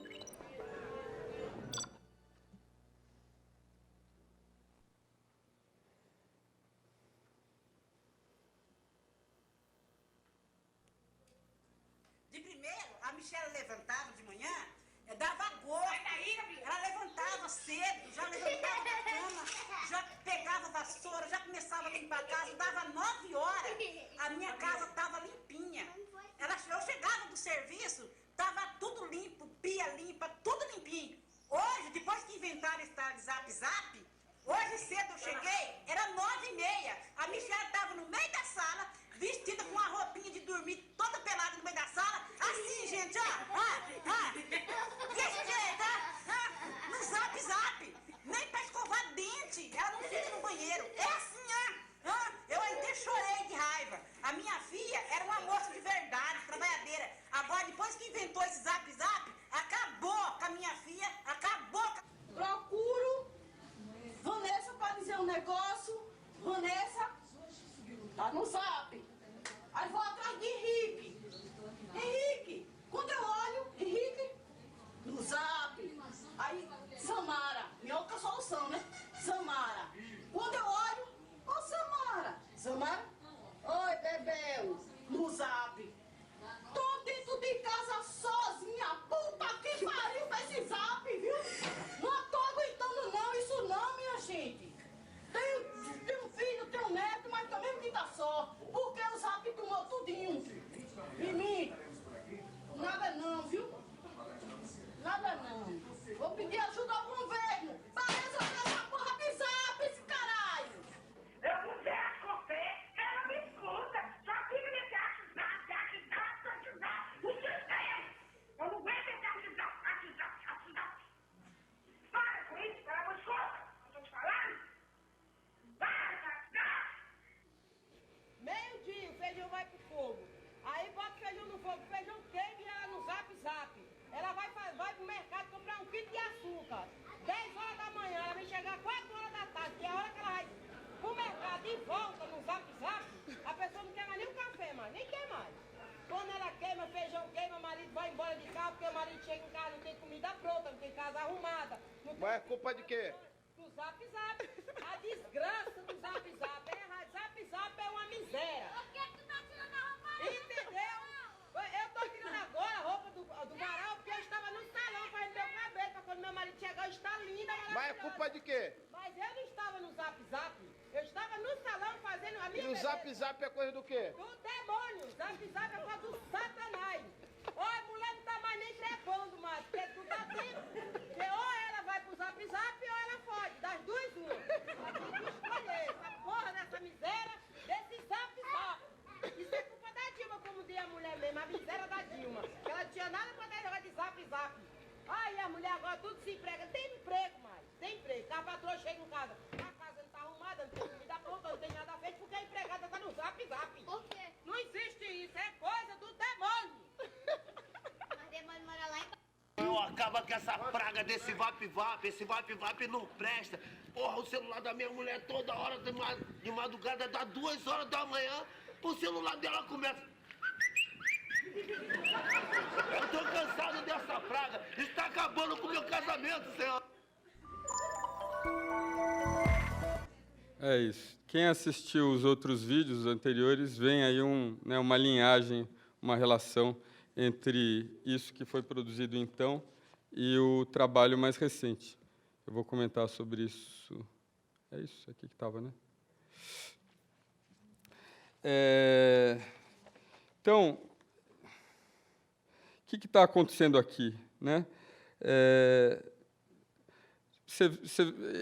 [SPEAKER 3] De primeiro, a Michelle levantava de manhã, dava gosto, ela levantava cedo, já levantava da cama, já pegava a vassoura, já começava a limpar a casa, dava 9 horas, a minha casa estava limpinha. Eu chegava do serviço, estava tudo limpo, pia limpa, tudo limpinho. Hoje, depois que inventaram esse tal de zap, hoje cedo eu cheguei, era 9h30, a Michelle estava no meio da sala, vestida com uma roupinha de dormir, toda pelada no meio da sala, assim, gente, desse jeito, no zap, nem pra escovar dente, ela não fica no banheiro, é assim, eu até chorei de raiva. A minha filha era uma moça de verdade, trabalhadeira, agora, depois que inventou esse zap, acabou com a minha filha, acabou com...
[SPEAKER 4] Procuro Vanessa para dizer um negócio, Vanessa, tá no zap. Aí vou atrás de Henrique, quando eu olho, Henrique, no zap. Aí, Samara, minha outra solução, né? Samara. Quando eu olho, ô Samara, oi, Bebel, no zap. Tô dentro de casa sozinha, puta que pariu pra esse zap, viu? Não tô aguentando não, isso não, minha gente. Tenho filho, tenho neto, mas também não tá só. Porque o zap tomou tudinho. Em mim, nada não, viu? Nada não. Vou pedir ajuda ao governo pra resolver essa porra de zap, esse caralho.
[SPEAKER 5] Eu converso com você, ela me escuta, só fica nesse WhatsApp. O que tem? Eu não aguento esse WhatsApp. Para com isso, pelo amor de Deus. Eu tô te falando?
[SPEAKER 4] Meio-dia, o feijão vai pro fogo. Aí bota o feijão no fogo, o feijão queima e ela no zap. Ela vai pro mercado comprar 1 quilo de açúcar. 10 horas da manhã, ela vai chegar 4 horas da tarde, que é a hora que ela vai pro mercado e volta no zap. A pessoa não quer mais nem um café, mais, nem quer mais. Quando ela queima, feijão queima, o marido vai embora de casa, porque o marido chega em casa, não tem comida pronta, não tem casa arrumada.
[SPEAKER 6] Mas é culpa de quê?
[SPEAKER 4] Do zap. A desgraça do zap. É errado. Zap é uma miséria.
[SPEAKER 5] Por que tu tá tirando a roupa aí?
[SPEAKER 4] Entendeu? Eu tô tirando agora a roupa do varal, porque eu estava no salão fazendo meu cabelo, pra quando meu marido chegar, eu estar linda, maravilhosa.
[SPEAKER 6] Mas é culpa de quê?
[SPEAKER 4] Mas eu não estava no zap. Eu estava no salão fazendo a minha
[SPEAKER 6] E o zap é coisa do quê?
[SPEAKER 4] do demônio. Zap é coisa do satanás. Olha, a mulher não tá mais nem trepando mais, porque tu tá tendo. Porque ou ela vai pro zap ou ela foge. Das duas, uma. Tem que escolher essa porra dessa miséria, desse zap. Isso é culpa da Dilma, como diz a mulher mesmo, a miséria da Dilma. Ela não tinha nada pra dar negócio de zap. Aí a mulher agora tudo se emprega. Tem emprego mais, tem emprego. A patroa chega em casa, a casa não tá arrumada, não tem comida pronta, não tem nada feito, porque a empregada tá no zap.
[SPEAKER 5] Por quê?
[SPEAKER 4] Não existe isso, é coisa do demônio.
[SPEAKER 5] Mas demônio mora lá embaixo.
[SPEAKER 7] Não, acaba com essa praga desse vap-vap, esse vap-vap não presta. Porra, o celular da minha mulher toda hora de madrugada, dá 2 horas da manhã, o celular dela começa... Eu tô cansado dessa praga, está acabando com o meu casamento, senhor.
[SPEAKER 2] É isso. Quem assistiu os outros vídeos anteriores, vem aí uma linhagem, uma relação entre isso que foi produzido então e o trabalho mais recente. Eu vou comentar sobre isso. É isso aqui que estava, né? Então, o que está acontecendo aqui, né?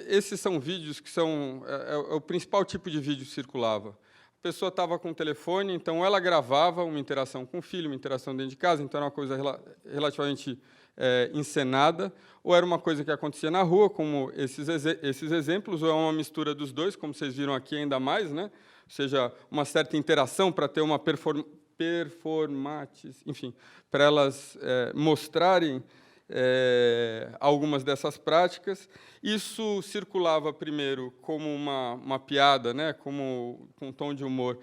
[SPEAKER 2] Esses são vídeos que são... É o principal tipo de vídeo que circulava. a pessoa estava com o telefone, então ela gravava uma interação com o filho, uma interação dentro de casa, então era uma coisa relativamente encenada, ou era uma coisa que acontecia na rua, como esses exemplos, ou é uma mistura dos dois, como vocês viram aqui ainda mais, né? Ou seja, uma certa interação para ter uma performance, enfim, para elas mostrarem algumas dessas práticas. Isso circulava primeiro como uma piada, né, como com um tom de humor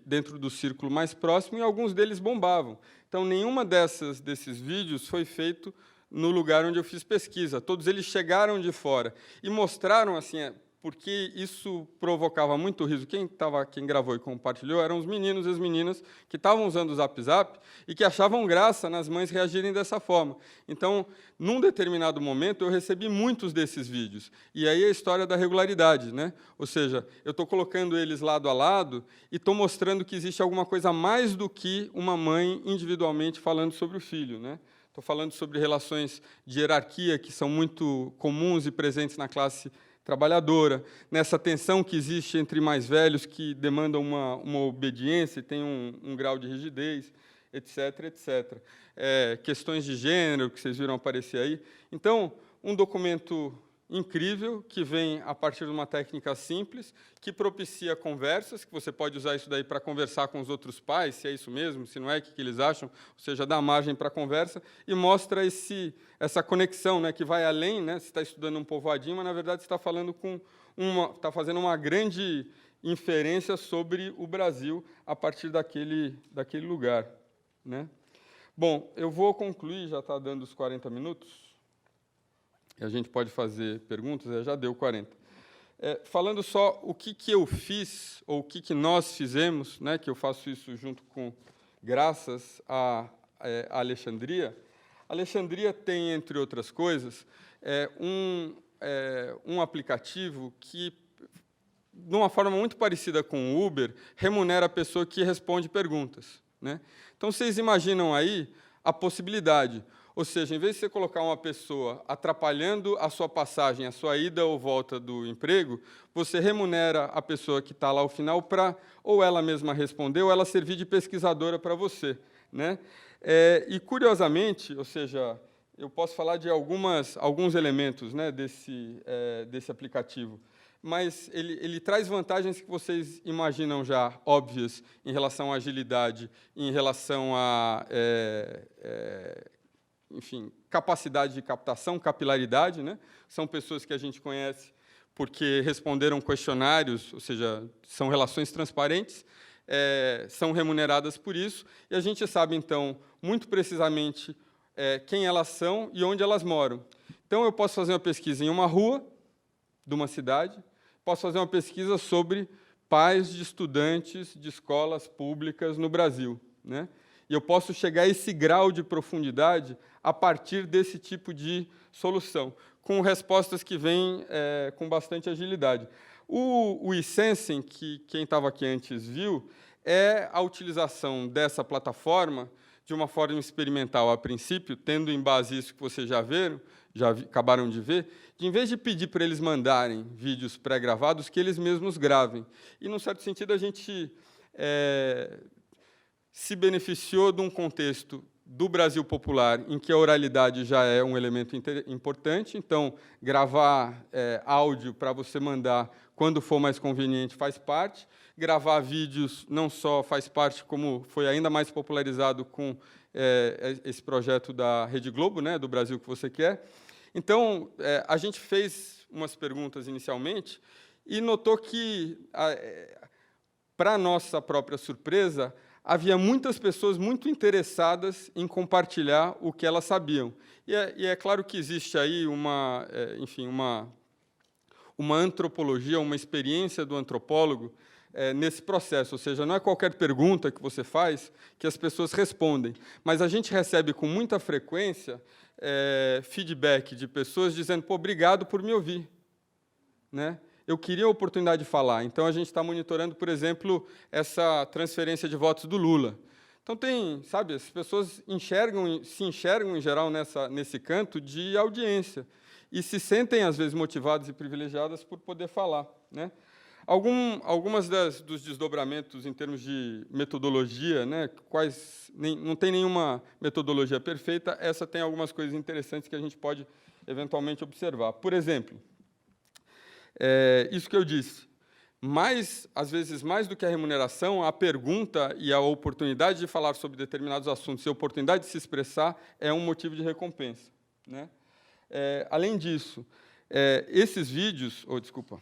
[SPEAKER 2] dentro do círculo mais próximo, e alguns deles bombavam. Então, nenhuma desses vídeos foi feito no lugar onde eu fiz pesquisa. Todos eles chegaram de fora e mostraram assim, porque isso provocava muito riso. Quem gravou e compartilhou eram os meninos e as meninas que estavam usando o Zap Zap e que achavam graça nas mães reagirem dessa forma. Então, num determinado momento, eu recebi muitos desses vídeos. E aí a história da regularidade, né? Ou seja, eu estou colocando eles lado a lado e estou mostrando que existe alguma coisa mais do que uma mãe individualmente falando sobre o filho, né? Estou falando sobre relações de hierarquia que são muito comuns e presentes na classe trabalhadora, nessa tensão que existe entre mais velhos que demandam uma obediência e têm um grau de rigidez, etc., etc. Questões de gênero, que vocês viram aparecer aí. Então, um documento incrível, que vem a partir de uma técnica simples, que propicia conversas, que você pode usar isso daí para conversar com os outros pais, se é isso mesmo, se não é, o que eles acham, ou seja, dá margem para a conversa, e mostra essa conexão, né, que vai além, né, você está estudando um povoadinho, mas, na verdade, você está fazendo uma grande inferência sobre o Brasil a partir daquele lugar, né? Bom, eu vou concluir, já está dando os 40 minutos, e a gente pode fazer perguntas, já deu 40. Falando só o que eu fiz, ou o que nós fizemos, né, que eu faço isso graças a Alexandria. Alexandria tem, entre outras coisas, um aplicativo que, de uma forma muito parecida com o Uber, remunera a pessoa que responde perguntas, né? Então, vocês imaginam aí a possibilidade. Ou seja, em vez de você colocar uma pessoa atrapalhando a sua passagem, a sua ida ou volta do emprego, você remunera a pessoa que está lá ao final para ou ela mesma responder ou ela servir de pesquisadora para você, né? E, curiosamente, ou seja, eu posso falar de alguns elementos, né, desse aplicativo, mas ele traz vantagens que vocês imaginam já óbvias em relação à agilidade, em relação a enfim, capacidade de captação, capilaridade, né? São pessoas que a gente conhece porque responderam questionários, ou seja, são relações transparentes, são remuneradas por isso, e a gente sabe, então, muito precisamente quem elas são e onde elas moram. Então, eu posso fazer uma pesquisa em uma rua de uma cidade, posso fazer uma pesquisa sobre pais de estudantes de escolas públicas no Brasil, né? E eu posso chegar a esse grau de profundidade a partir desse tipo de solução, com respostas que vêm com bastante agilidade. O e-sensing, que quem estava aqui antes viu, é a utilização dessa plataforma de uma forma experimental a princípio, tendo em base isso que vocês acabaram de ver, em vez de pedir para eles mandarem vídeos pré-gravados, que eles mesmos gravem. E, num certo sentido, a gente se beneficiou de um contexto do Brasil popular, em que a oralidade já é um elemento importante, então, gravar áudio para você mandar quando for mais conveniente faz parte, gravar vídeos não só faz parte, como foi ainda mais popularizado com esse projeto da Rede Globo, né, do Brasil que você quer. Então, a gente fez umas perguntas inicialmente e notou que, para nossa própria surpresa, havia muitas pessoas muito interessadas em compartilhar o que elas sabiam. E é claro que existe aí enfim, uma antropologia, uma experiência do antropólogo nesse processo, ou seja, não é qualquer pergunta que você faz que as pessoas respondem, mas a gente recebe com muita frequência feedback de pessoas dizendo: pô, obrigado por me ouvir, né? Eu queria a oportunidade de falar. Então, a gente está monitorando, por exemplo, essa transferência de votos do Lula. Então, sabe, as pessoas se enxergam, em geral, nesse canto de audiência e se sentem, às vezes, motivadas e privilegiadas por poder falar, né? Algumas dos desdobramentos em termos de metodologia, né, não tem nenhuma metodologia perfeita, essa tem algumas coisas interessantes que a gente pode eventualmente observar. Por exemplo, isso que eu disse, às vezes, mais do que a remuneração, a pergunta e a oportunidade de falar sobre determinados assuntos e a oportunidade de se expressar é um motivo de recompensa, né? Além disso, esses vídeos... desculpa.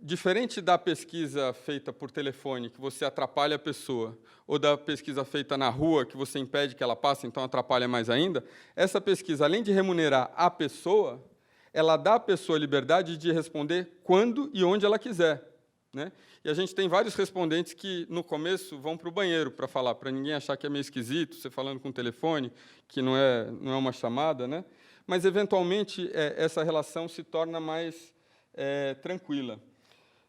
[SPEAKER 2] Diferente da pesquisa feita por telefone, que você atrapalha a pessoa, ou da pesquisa feita na rua, que você impede que ela passe, então atrapalha mais ainda, essa pesquisa, além de remunerar a pessoa, ela dá à pessoa a liberdade de responder quando e onde ela quiser, né? E a gente tem vários respondentes que, no começo, vão para o banheiro para falar, para ninguém achar que é meio esquisito, você falando com o telefone, que não é uma chamada, né? Mas, eventualmente, essa relação se torna mais tranquila.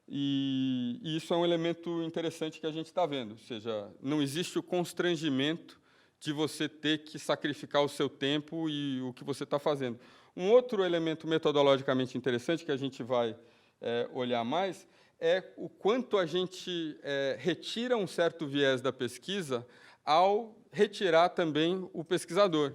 [SPEAKER 2] E isso é um elemento interessante que a gente está vendo, ou seja, não existe o constrangimento de você ter que sacrificar o seu tempo e o que você está fazendo. Um outro elemento metodologicamente interessante que a gente vai olhar mais é o quanto a gente retira um certo viés da pesquisa ao retirar também o pesquisador.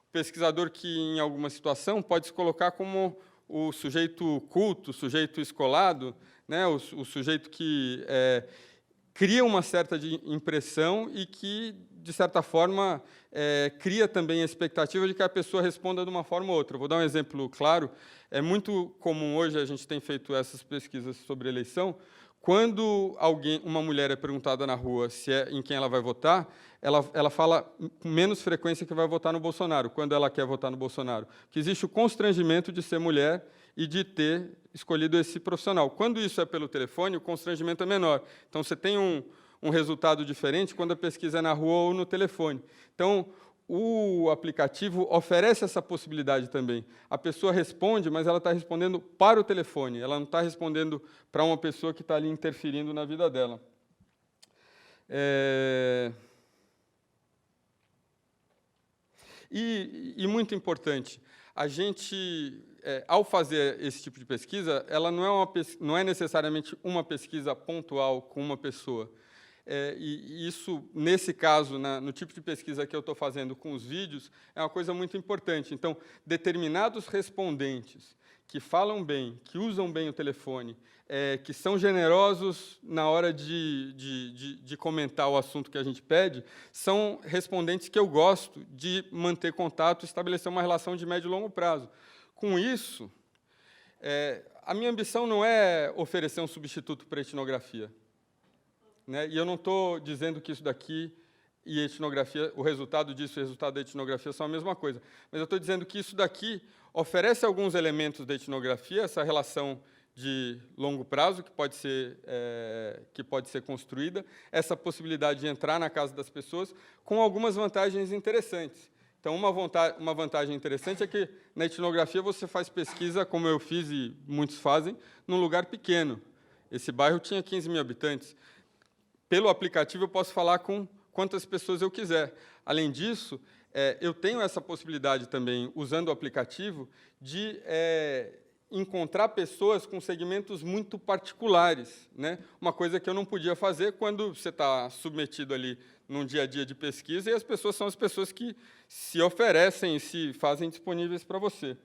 [SPEAKER 2] O pesquisador que, em alguma situação, pode se colocar como o sujeito culto, o sujeito escolado, né, o sujeito que cria uma certa impressão e que, de certa forma, cria também a expectativa de que a pessoa responda de uma forma ou outra. Vou dar um exemplo claro. É muito comum hoje, a gente tem feito essas pesquisas sobre eleição, quando uma mulher é perguntada na rua em quem ela vai votar, ela fala com menos frequência que vai votar no Bolsonaro, quando ela quer votar no Bolsonaro. Que existe o constrangimento de ser mulher e de ter escolhido esse profissional. Quando isso é pelo telefone, o constrangimento é menor. Então, você tem um resultado diferente quando a pesquisa é na rua ou no telefone. Então, o aplicativo oferece essa possibilidade também. A pessoa responde, mas ela está respondendo para o telefone, ela não está respondendo para uma pessoa que está ali interferindo na vida dela. E muito importante, a gente, ao fazer esse tipo de pesquisa, ela não é necessariamente uma pesquisa pontual com uma pessoa. E isso, nesse caso, no tipo de pesquisa que eu estou fazendo com os vídeos, é uma coisa muito importante. Então, determinados respondentes que falam bem, que usam bem o telefone, que são generosos na hora de comentar o assunto que a gente pede, são respondentes que eu gosto de manter contato e estabelecer uma relação de médio e longo prazo. Com isso, a minha ambição não é oferecer um substituto para a etnografia. Né? E eu não estou dizendo que isso daqui e a etnografia, o resultado disso e o resultado da etnografia são a mesma coisa. Mas eu estou dizendo que isso daqui oferece alguns elementos da etnografia, essa relação de longo prazo que pode ser construída, essa possibilidade de entrar na casa das pessoas, com algumas vantagens interessantes. Então, uma vantagem interessante é que, na etnografia, você faz pesquisa, como eu fiz e muitos fazem, num lugar pequeno. Esse bairro tinha 15 mil habitantes. Pelo aplicativo, eu posso falar com quantas pessoas eu quiser. Além disso, eu tenho essa possibilidade também, usando o aplicativo, de encontrar pessoas com segmentos muito particulares, né? Uma coisa que eu não podia fazer quando você está submetido ali num dia a dia de pesquisa, e as pessoas são as pessoas que se oferecem e se fazem disponíveis para você.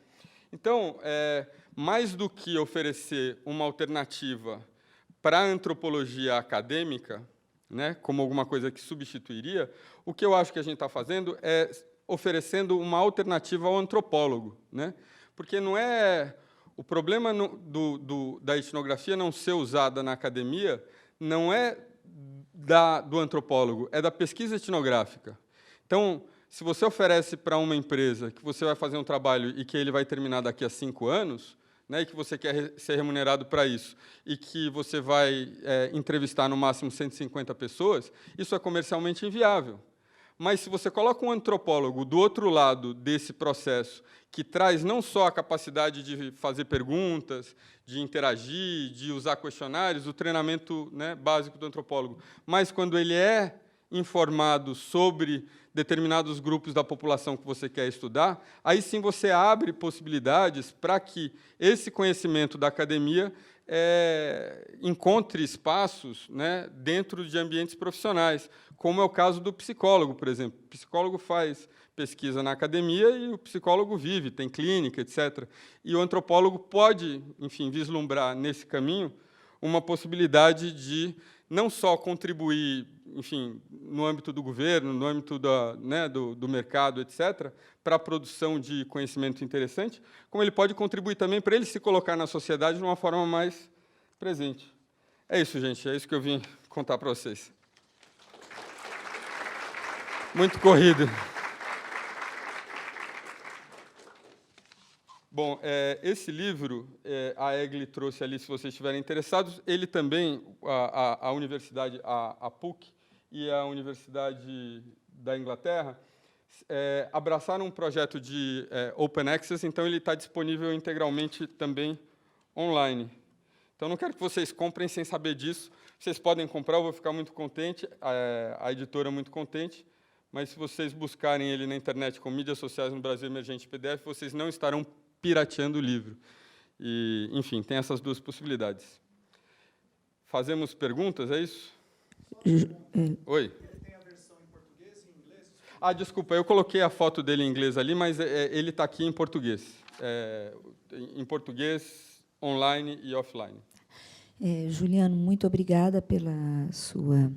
[SPEAKER 2] Então, mais do que oferecer uma alternativa para a antropologia acadêmica, né, como alguma coisa que substituiria, o que eu acho que a gente está fazendo é oferecendo uma alternativa ao antropólogo, né? Porque não é o problema da etnografia não ser usada na academia, não é do antropólogo, é da pesquisa etnográfica. Então, se você oferece para uma empresa que você vai fazer um trabalho e que ele vai terminar daqui a 5 anos, né, e que você quer ser remunerado para isso, e que você vai entrevistar no máximo 150 pessoas, isso é comercialmente inviável. Mas, se você coloca um antropólogo do outro lado desse processo, que traz não só a capacidade de fazer perguntas, de interagir, de usar questionários, o treinamento, né, básico do antropólogo, mas, quando ele é informado sobre determinados grupos da população que você quer estudar, aí sim você abre possibilidades para que esse conhecimento da academia encontre espaços, né, dentro de ambientes profissionais, como é o caso do psicólogo, por exemplo. O psicólogo faz pesquisa na academia e o psicólogo vive, tem clínica, etc. E o antropólogo pode, enfim, vislumbrar nesse caminho uma possibilidade de não só contribuir, enfim, no âmbito do governo, no âmbito do mercado, etc., para a produção de conhecimento interessante, como ele pode contribuir também para ele se colocar na sociedade de uma forma mais presente. É isso, gente, é isso que eu vim contar para vocês. Muito corrido. Bom, esse livro, a Egli trouxe ali, se vocês estiverem interessados, ele também, a universidade, a PUC e a Universidade da Inglaterra, abraçaram um projeto de Open Access, então ele está disponível integralmente também online. Então, não quero que vocês comprem sem saber disso. Vocês podem comprar, eu vou ficar muito contente, a editora muito contente, mas se vocês buscarem ele na internet com mídias sociais no Brasil Emergente PDF, vocês não estarão pirateando o livro. E, enfim, tem essas duas possibilidades. Fazemos perguntas, é isso? Oi.
[SPEAKER 8] Tem a versão em português e em inglês?
[SPEAKER 2] Desculpa, eu coloquei a foto dele em inglês ali, mas ele está aqui em português. Em português, online e offline.
[SPEAKER 1] Juliano, muito obrigada pela sua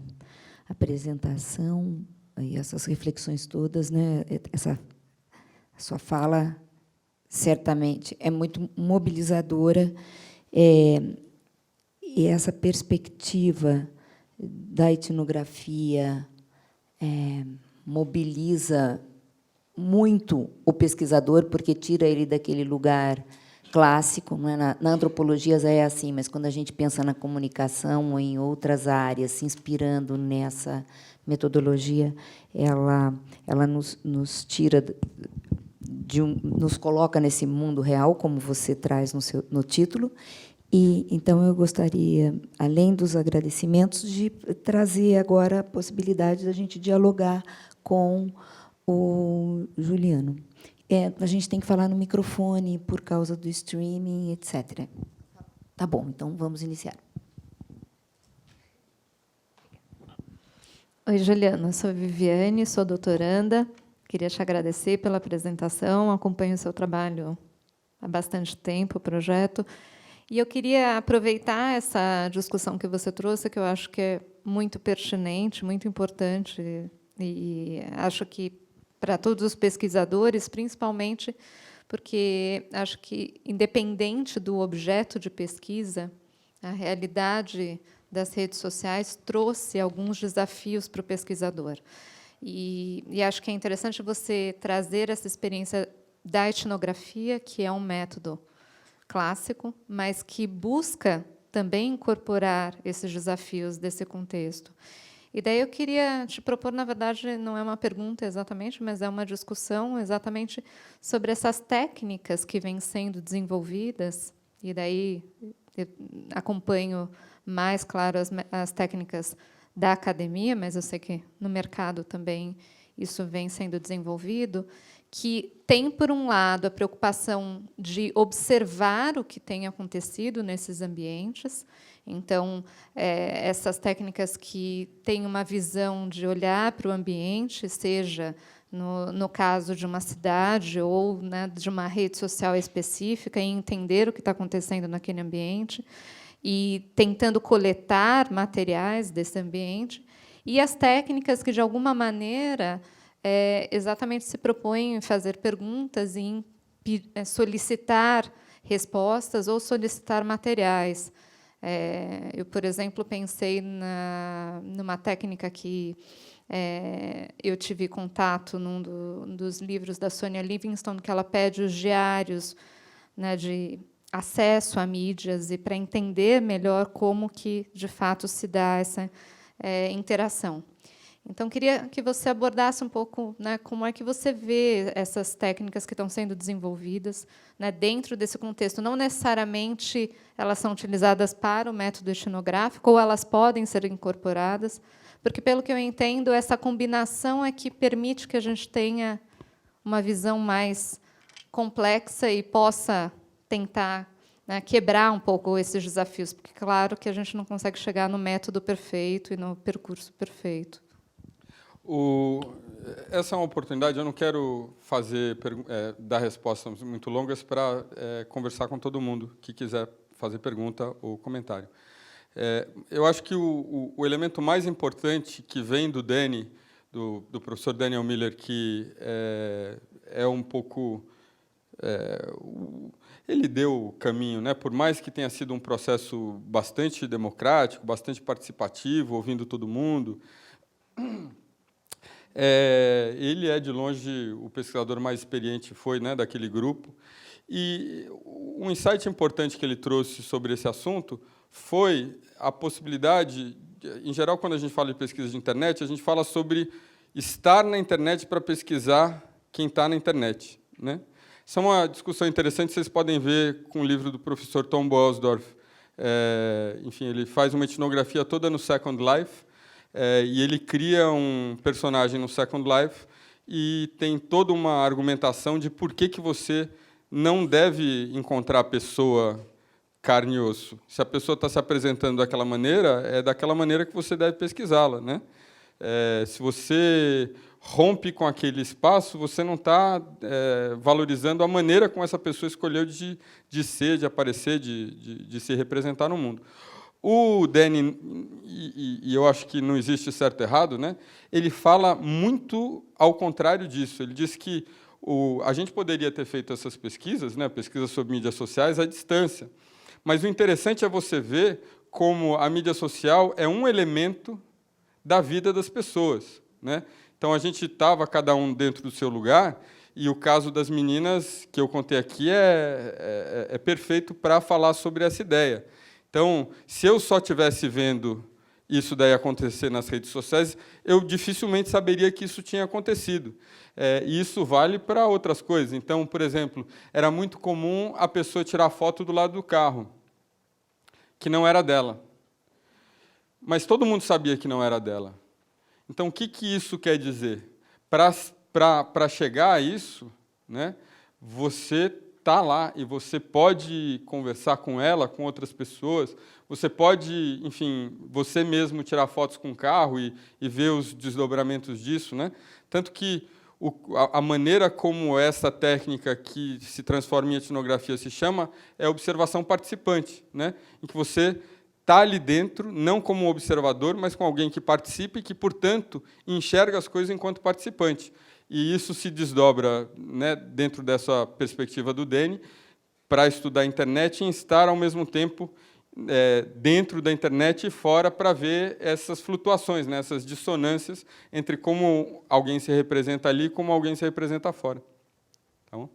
[SPEAKER 1] apresentação e essas reflexões todas, né? A sua fala certamente é muito mobilizadora, e essa perspectiva da etnografia mobiliza muito o pesquisador, porque tira ele daquele lugar clássico, não é? Na antropologia já é assim, mas quando a gente pensa na comunicação ou em outras áreas, se inspirando nessa metodologia, ela nos tira nos coloca nesse mundo real, como você traz no título. E então eu gostaria, além dos agradecimentos, de trazer agora a possibilidade da gente dialogar com o Juliano. A gente tem que falar no microfone por causa do streaming, etc. Tá bom, então vamos iniciar.
[SPEAKER 9] Oi, Juliano, eu sou Viviane, sou doutoranda. Queria te agradecer pela apresentação, acompanho o seu trabalho há bastante tempo, o projeto. E eu queria aproveitar essa discussão que você trouxe, que eu acho que é muito pertinente, muito importante, e acho que para todos os pesquisadores, principalmente porque acho que, independente do objeto de pesquisa, a realidade das redes sociais trouxe alguns desafios para o pesquisador. E acho que é interessante você trazer essa experiência da etnografia, que é um método clássico, mas que busca também incorporar esses desafios desse contexto. E daí eu queria te propor, na verdade, não é uma pergunta exatamente, mas é uma discussão exatamente sobre essas técnicas que vêm sendo desenvolvidas, e daí eu acompanho mais, claro, as técnicas da academia, mas eu sei que no mercado também isso vem sendo desenvolvido, que tem, por um lado, a preocupação de observar o que tem acontecido nesses ambientes. Então, essas técnicas que têm uma visão de olhar para o ambiente, seja no caso de uma cidade ou, né, de uma rede social específica, e entender o que está acontecendo naquele ambiente, e tentando coletar materiais desse ambiente, e as técnicas que, de alguma maneira, exatamente se propõem fazer perguntas e em solicitar respostas ou solicitar materiais. Eu, por exemplo, pensei numa técnica que eu tive contato num dos livros da Sonia Livingstone, que ela pede os diários, né, de acesso a mídias e para entender melhor como que, de fato, se dá essa interação. Então, queria que você abordasse um pouco, né, como é que você vê essas técnicas que estão sendo desenvolvidas, né, dentro desse contexto. Não necessariamente elas são utilizadas para o método etnográfico, ou elas podem ser incorporadas, porque, pelo que eu entendo, essa combinação é que permite que a gente tenha uma visão mais complexa e possa tentar, né, quebrar um pouco esses desafios, porque, claro, que a gente não consegue chegar no método perfeito e no percurso perfeito.
[SPEAKER 2] Essa é uma oportunidade, eu não quero dar respostas muito longas para conversar com todo mundo que quiser fazer pergunta ou comentário. Eu acho que o elemento mais importante que vem do Dani, do professor Daniel Miller, que é um pouco... ele deu o caminho, né? Por mais que tenha sido um processo bastante democrático, bastante participativo, ouvindo todo mundo... ele é, de longe, o pesquisador mais experiente né, daquele grupo. E um insight importante que ele trouxe sobre esse assunto foi a possibilidade... Em geral, quando a gente fala de pesquisa de internet, a gente fala sobre estar na internet para pesquisar quem está na internet, né? Isso é uma discussão interessante, vocês podem ver com o livro do professor Tom Boasdorf. Enfim, ele faz uma etnografia toda no Second Life, e ele cria um personagem no Second Life e tem toda uma argumentação de por que você não deve encontrar a pessoa carne e osso. Se a pessoa está se apresentando daquela maneira, é daquela maneira que você deve pesquisá-la, né? Se você rompe com aquele espaço, você não está valorizando a maneira como essa pessoa escolheu de ser, de aparecer, de se representar no mundo. O Dani, e eu acho que não existe certo e errado, né? Ele fala muito ao contrário disso. Ele diz que a gente poderia ter feito essas pesquisas, né, pesquisas sobre mídias sociais, à distância. Mas o interessante é você ver como a mídia social é um elemento da vida das pessoas, né? Então, a gente estava cada um dentro do seu lugar, e o caso das meninas, que eu contei aqui, é perfeito para falar sobre essa ideia. Então, se eu só estivesse vendo isso daí acontecer nas redes sociais, eu dificilmente saberia que isso tinha acontecido. E isso vale para outras coisas. Então, por exemplo, era muito comum a pessoa tirar foto do lado do carro, que não era dela. Mas todo mundo sabia que não era dela. Então, o que isso quer dizer? Para chegar a isso, né, você está lá e você pode conversar com ela, com outras pessoas, você pode, enfim, você mesmo tirar fotos com o carro e ver os desdobramentos disso, né? Tanto que a maneira como essa técnica que se transforma em etnografia se chama é observação participante, né? Em que você está ali dentro, não como um observador, mas com alguém que participa e que, portanto, enxerga as coisas enquanto participante. E isso se desdobra, né, dentro dessa perspectiva do Dani, para estudar a internet e estar, ao mesmo tempo, dentro da internet e fora, para ver essas flutuações, né, essas dissonâncias entre como alguém se representa ali e como alguém se representa fora. Tá bom?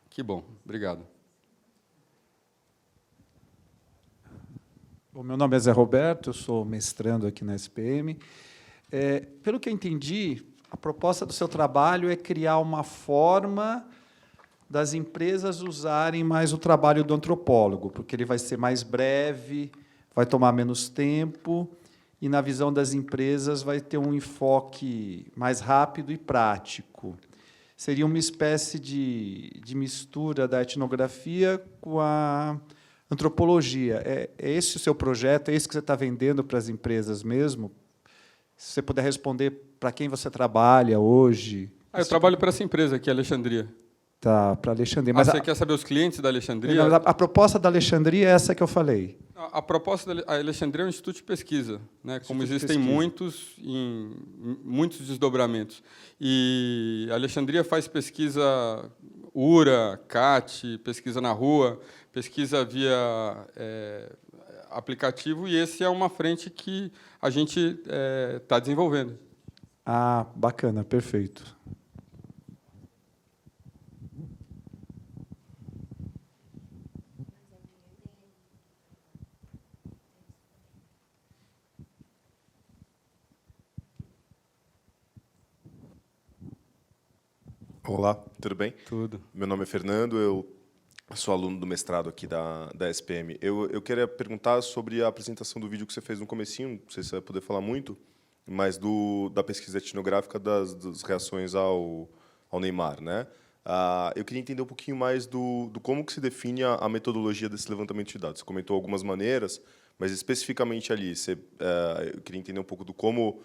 [SPEAKER 2] Que bom, obrigado.
[SPEAKER 8] O meu nome é Zé Roberto, eu sou mestrando aqui na SPM. Pelo que eu entendi, a proposta do seu trabalho é criar uma forma das empresas usarem mais o trabalho do antropólogo, porque ele vai ser mais breve, vai tomar menos tempo, e, na visão das empresas, vai ter um enfoque mais rápido e prático. Seria uma espécie de mistura da etnografia com a antropologia. É esse o seu projeto? É esse que você está vendendo para as empresas mesmo? Se você puder responder para quem você trabalha hoje.
[SPEAKER 2] Eu trabalho para essa empresa aqui, Alexandria.
[SPEAKER 8] Tá, para Alexandria. Mas
[SPEAKER 2] você quer saber os clientes da Alexandria?
[SPEAKER 8] A proposta da Alexandria é essa que eu falei.
[SPEAKER 2] A proposta da Alexandria é um instituto de pesquisa, né? Como existem muitos desdobramentos. E a Alexandria faz pesquisa URA, CAT, pesquisa na rua, pesquisa via aplicativo, e esse é uma frente que a gente está desenvolvendo.
[SPEAKER 8] Ah, bacana, perfeito.
[SPEAKER 10] Olá, tudo bem?
[SPEAKER 2] Tudo.
[SPEAKER 10] Meu nome é Fernando, eu sou aluno do mestrado aqui da SPM. Eu queria perguntar sobre a apresentação do vídeo que você fez no comecinho, não sei se você vai poder falar muito, mas da pesquisa etnográfica das reações ao Neymar, né? Eu queria entender um pouquinho mais do como que se define a metodologia desse levantamento de dados. Você comentou algumas maneiras, mas especificamente ali, eu queria entender um pouco do como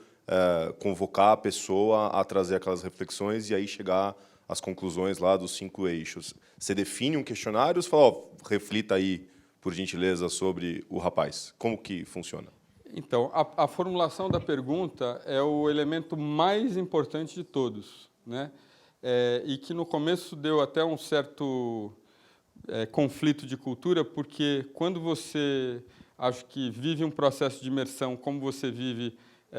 [SPEAKER 10] convocar a pessoa a trazer aquelas reflexões e aí chegar às conclusões lá dos 5 eixos. Você define um questionário ou você fala, reflita aí, por gentileza, sobre o rapaz? Como que funciona?
[SPEAKER 2] Então, a formulação da pergunta é o elemento mais importante de todos, né? E que no começo deu até um certo conflito de cultura, porque quando você, acho que vive um processo de imersão, como você vive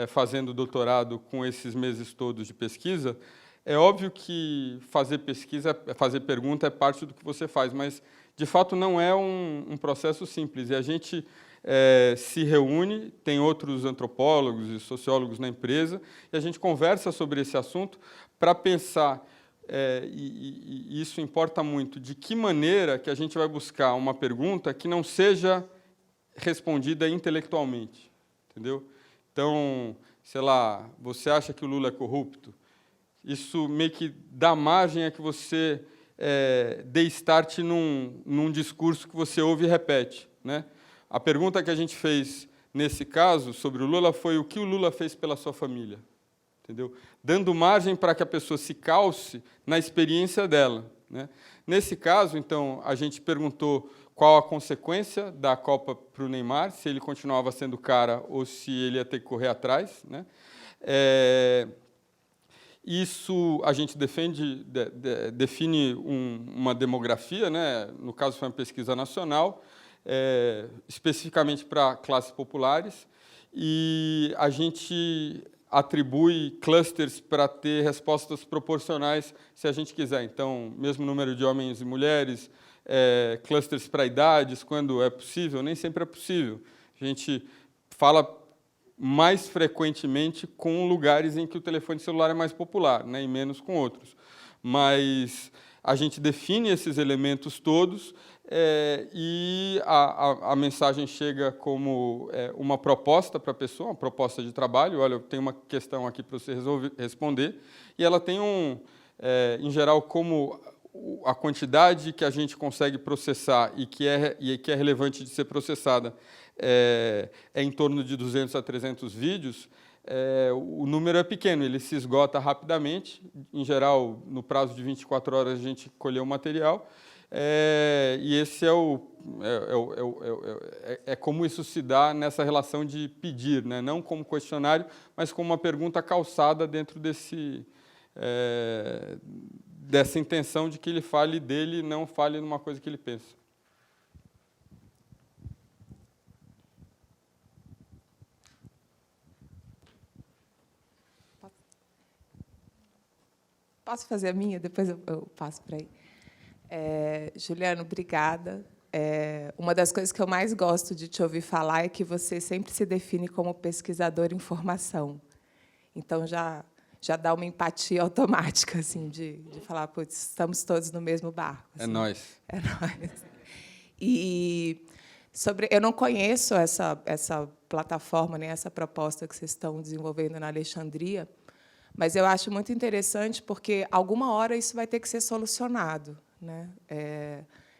[SPEAKER 2] fazendo doutorado com esses meses todos de pesquisa, é óbvio que fazer pesquisa, fazer pergunta é parte do que você faz, mas, de fato, não é um processo simples. E a gente se reúne, tem outros antropólogos e sociólogos na empresa, e a gente conversa sobre esse assunto para pensar, e isso importa muito, de que maneira que a gente vai buscar uma pergunta que não seja respondida intelectualmente, entendeu? Então, sei lá, você acha que o Lula é corrupto? Isso meio que dá margem a que você dê start num discurso que você ouve e repete, né? A pergunta que a gente fez nesse caso sobre o Lula foi o que o Lula fez pela sua família, entendeu? Dando margem para que a pessoa se calce na experiência dela, né? Nesse caso, então, a gente perguntou qual a consequência da Copa para o Neymar, se ele continuava sendo cara ou se ele ia ter que correr atrás, né? Isso a gente define uma demografia, né? No caso foi uma pesquisa nacional, especificamente para classes populares, e a gente atribui clusters para ter respostas proporcionais, se a gente quiser. Então, mesmo número de homens e mulheres, clusters para idades, quando é possível, nem sempre é possível. A gente fala mais frequentemente com lugares em que o telefone celular é mais popular, né, e menos com outros. Mas a gente define esses elementos todos e a mensagem chega como uma proposta para a pessoa, uma proposta de trabalho. Olha, eu tenho uma questão aqui para você responder. E ela tem, em geral, como a quantidade que a gente consegue processar e que é relevante de ser processada é em torno de 200 a 300 vídeos, o número é pequeno, ele se esgota rapidamente. Em geral, no prazo de 24 horas, a gente colheu o material. E esse é como isso se dá nessa relação de pedir, né? Não como questionário, mas como uma pergunta calçada dentro dessa intenção de que ele fale dele e não fale numa coisa que ele pensa.
[SPEAKER 11] Posso fazer a minha? Depois eu passo para aí. Juliano, obrigada. Uma das coisas que eu mais gosto de te ouvir falar é que você sempre se define como pesquisador em formação. Então, já dá uma empatia automática, assim, de falar, putz, estamos todos no mesmo barco. Assim.
[SPEAKER 2] É nós.
[SPEAKER 11] É nós. E eu não conheço essa plataforma, nem essa proposta que vocês estão desenvolvendo na Alexandria, mas eu acho muito interessante porque, alguma hora, isso vai ter que ser solucionado, né?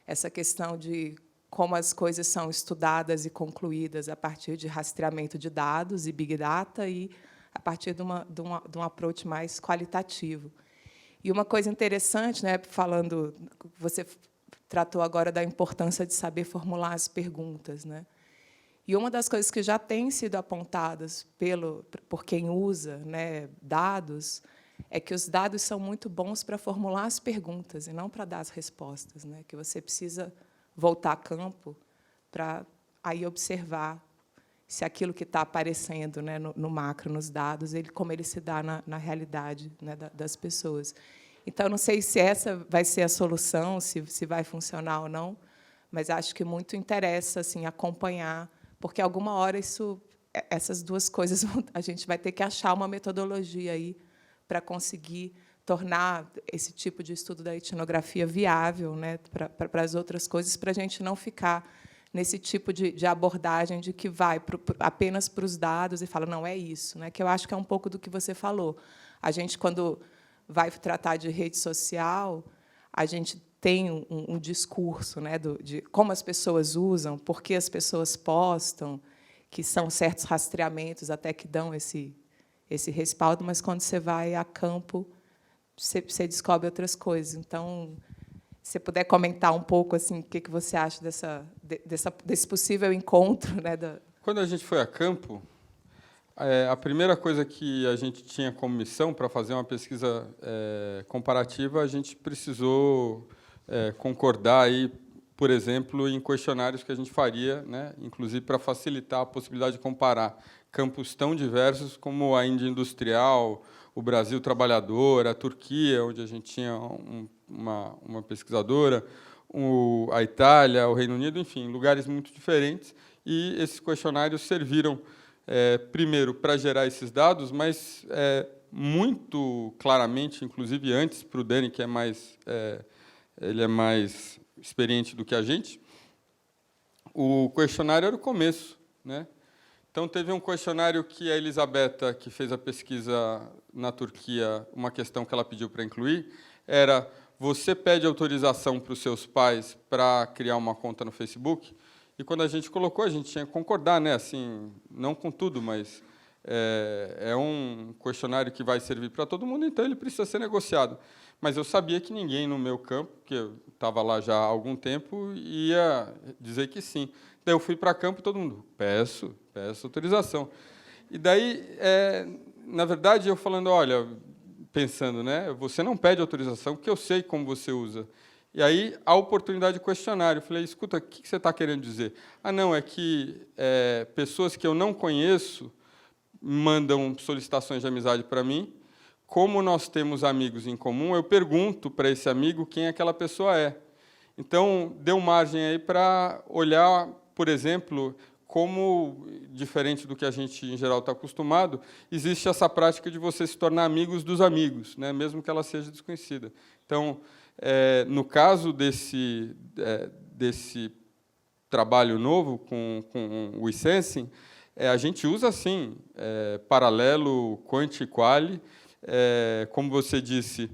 [SPEAKER 11] Essa questão de como as coisas são estudadas e concluídas a partir de rastreamento de dados e Big Data e a partir de um approach mais qualitativo. E uma coisa interessante, né, você tratou agora da importância de saber formular as perguntas, né? E uma das coisas que já tem sido apontadas por quem usa, né, dados é que os dados são muito bons para formular as perguntas e não para dar as respostas, né? Que você precisa voltar a campo para aí observar se aquilo que está aparecendo, né, no macro, nos dados, como ele se dá na realidade, né, das pessoas. Então, não sei se essa vai ser a solução, se vai funcionar ou não, mas acho que muito interessa assim, acompanhar, porque, alguma hora, essas duas coisas, a gente vai ter que achar uma metodologia aí para conseguir tornar esse tipo de estudo da etnografia viável, né, para as outras coisas, para a gente não ficar nesse tipo de abordagem de que vai apenas para os dados e fala, não, é isso, né, que eu acho que é um pouco do que você falou. A gente, quando vai tratar de rede social, a gente tem um discurso, né, de como as pessoas usam, por que as pessoas postam, que são certos rastreamentos até que dão esse respaldo, mas, quando você vai a campo, você descobre outras coisas. Então, se você puder comentar um pouco assim, o que você acha desse possível encontro, né,
[SPEAKER 2] Quando a gente foi a campo, a primeira coisa que a gente tinha como missão para fazer uma pesquisa comparativa, a gente precisou concordar aí, por exemplo, em questionários que a gente faria, né, inclusive para facilitar a possibilidade de comparar campos tão diversos como a Índia industrial, o Brasil trabalhador, a Turquia, onde a gente tinha uma pesquisadora, a Itália, o Reino Unido, enfim, lugares muito diferentes. E esses questionários serviram, primeiro, para gerar esses dados, mas muito claramente, inclusive antes, para o Dani, que ele é mais experiente do que a gente, o questionário era o começo, né? Então, teve um questionário que a Elisabetta, que fez a pesquisa na Turquia, uma questão que ela pediu para incluir, era: você pede autorização para os seus pais para criar uma conta no Facebook? E, quando a gente colocou, a gente tinha que concordar, né? Assim, não com tudo, mas é um questionário que vai servir para todo mundo, então ele precisa ser negociado. Mas eu sabia que ninguém no meu campo, que eu estava lá já há algum tempo, ia dizer que sim. Daí eu fui para campo e todo mundo, peço autorização. E daí, na verdade, eu falando, olha, pensando, né, você não pede autorização, porque eu sei como você usa. E aí, a oportunidade de questionário. Eu falei, escuta, o que você está querendo dizer? Ah, não, é que pessoas que eu não conheço mandam solicitações de amizade para mim. Como nós temos amigos em comum, eu pergunto para esse amigo quem aquela pessoa é. Então, deu margem aí para olhar, por exemplo, como, diferente do que a gente, em geral, está acostumado, existe essa prática de você se tornar amigos dos amigos, né, mesmo que ela seja desconhecida. Então, no caso desse trabalho novo com o eSensing, a gente usa, sim, paralelo, quant e quali. Como você disse,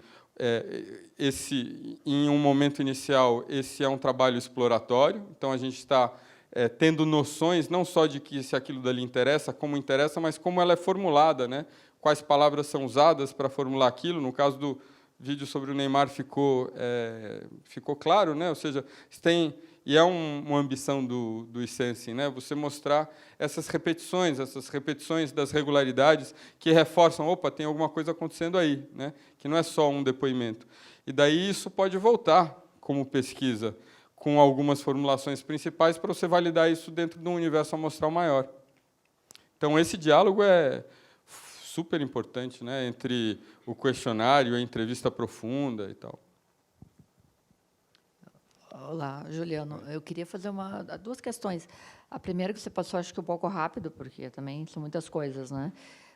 [SPEAKER 2] em um momento inicial, esse é um trabalho exploratório, então a gente está tendo noções não só de que se aquilo dali interessa, mas como ela é formulada, né? Quais palavras são usadas para formular aquilo. No caso do vídeo sobre o Neymar ficou claro, né? Ou seja, e é uma ambição do eSensing, né? Você mostrar essas repetições das regularidades que reforçam, opa, tem alguma coisa acontecendo aí, né? Que não é só um depoimento. E daí isso pode voltar como pesquisa, com algumas formulações principais, para você validar isso dentro de um universo amostral maior. Então, esse diálogo é super importante, né? Entre o questionário e a entrevista profunda e tal.
[SPEAKER 12] Olá, Juliano. Eu queria fazer duas questões. A primeira, que você passou, acho que um pouco rápido, porque também são muitas coisas, né?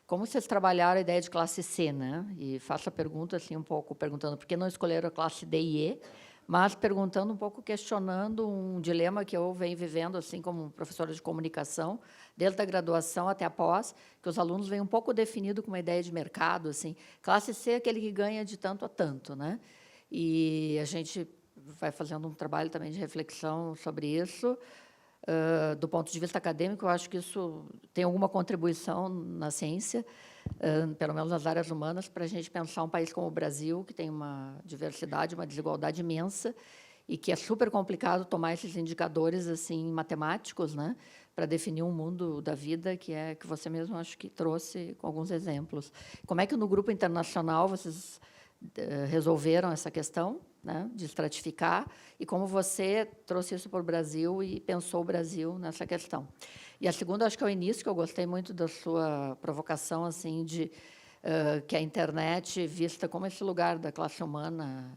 [SPEAKER 12] Como vocês trabalharam a ideia de classe C, né? E faço a pergunta assim um pouco, perguntando por que não escolheram a classe D e E, mas perguntando um pouco, questionando um dilema que eu venho vivendo, assim, como professora de comunicação, desde a graduação até a pós, que os alunos vêm um pouco definido com uma ideia de mercado, assim. Classe C é aquele que ganha de tanto a tanto, né? E a gente vai fazendo um trabalho também de reflexão sobre isso. Do ponto de vista acadêmico, eu acho que isso tem alguma contribuição na ciência, pelo menos nas áreas humanas, para a gente pensar um país como o Brasil, que tem uma diversidade, uma desigualdade imensa, e que é super complicado tomar esses indicadores assim matemáticos, né, para definir um mundo da vida que você mesmo, acho que trouxe com alguns exemplos. Como é que no grupo internacional vocês resolveram essa questão, né, de estratificar, e como você trouxe isso para o Brasil e pensou o Brasil nessa questão? E a segunda, acho que é o início, que eu gostei muito da sua provocação, assim, de que a internet vista como esse lugar da classe humana,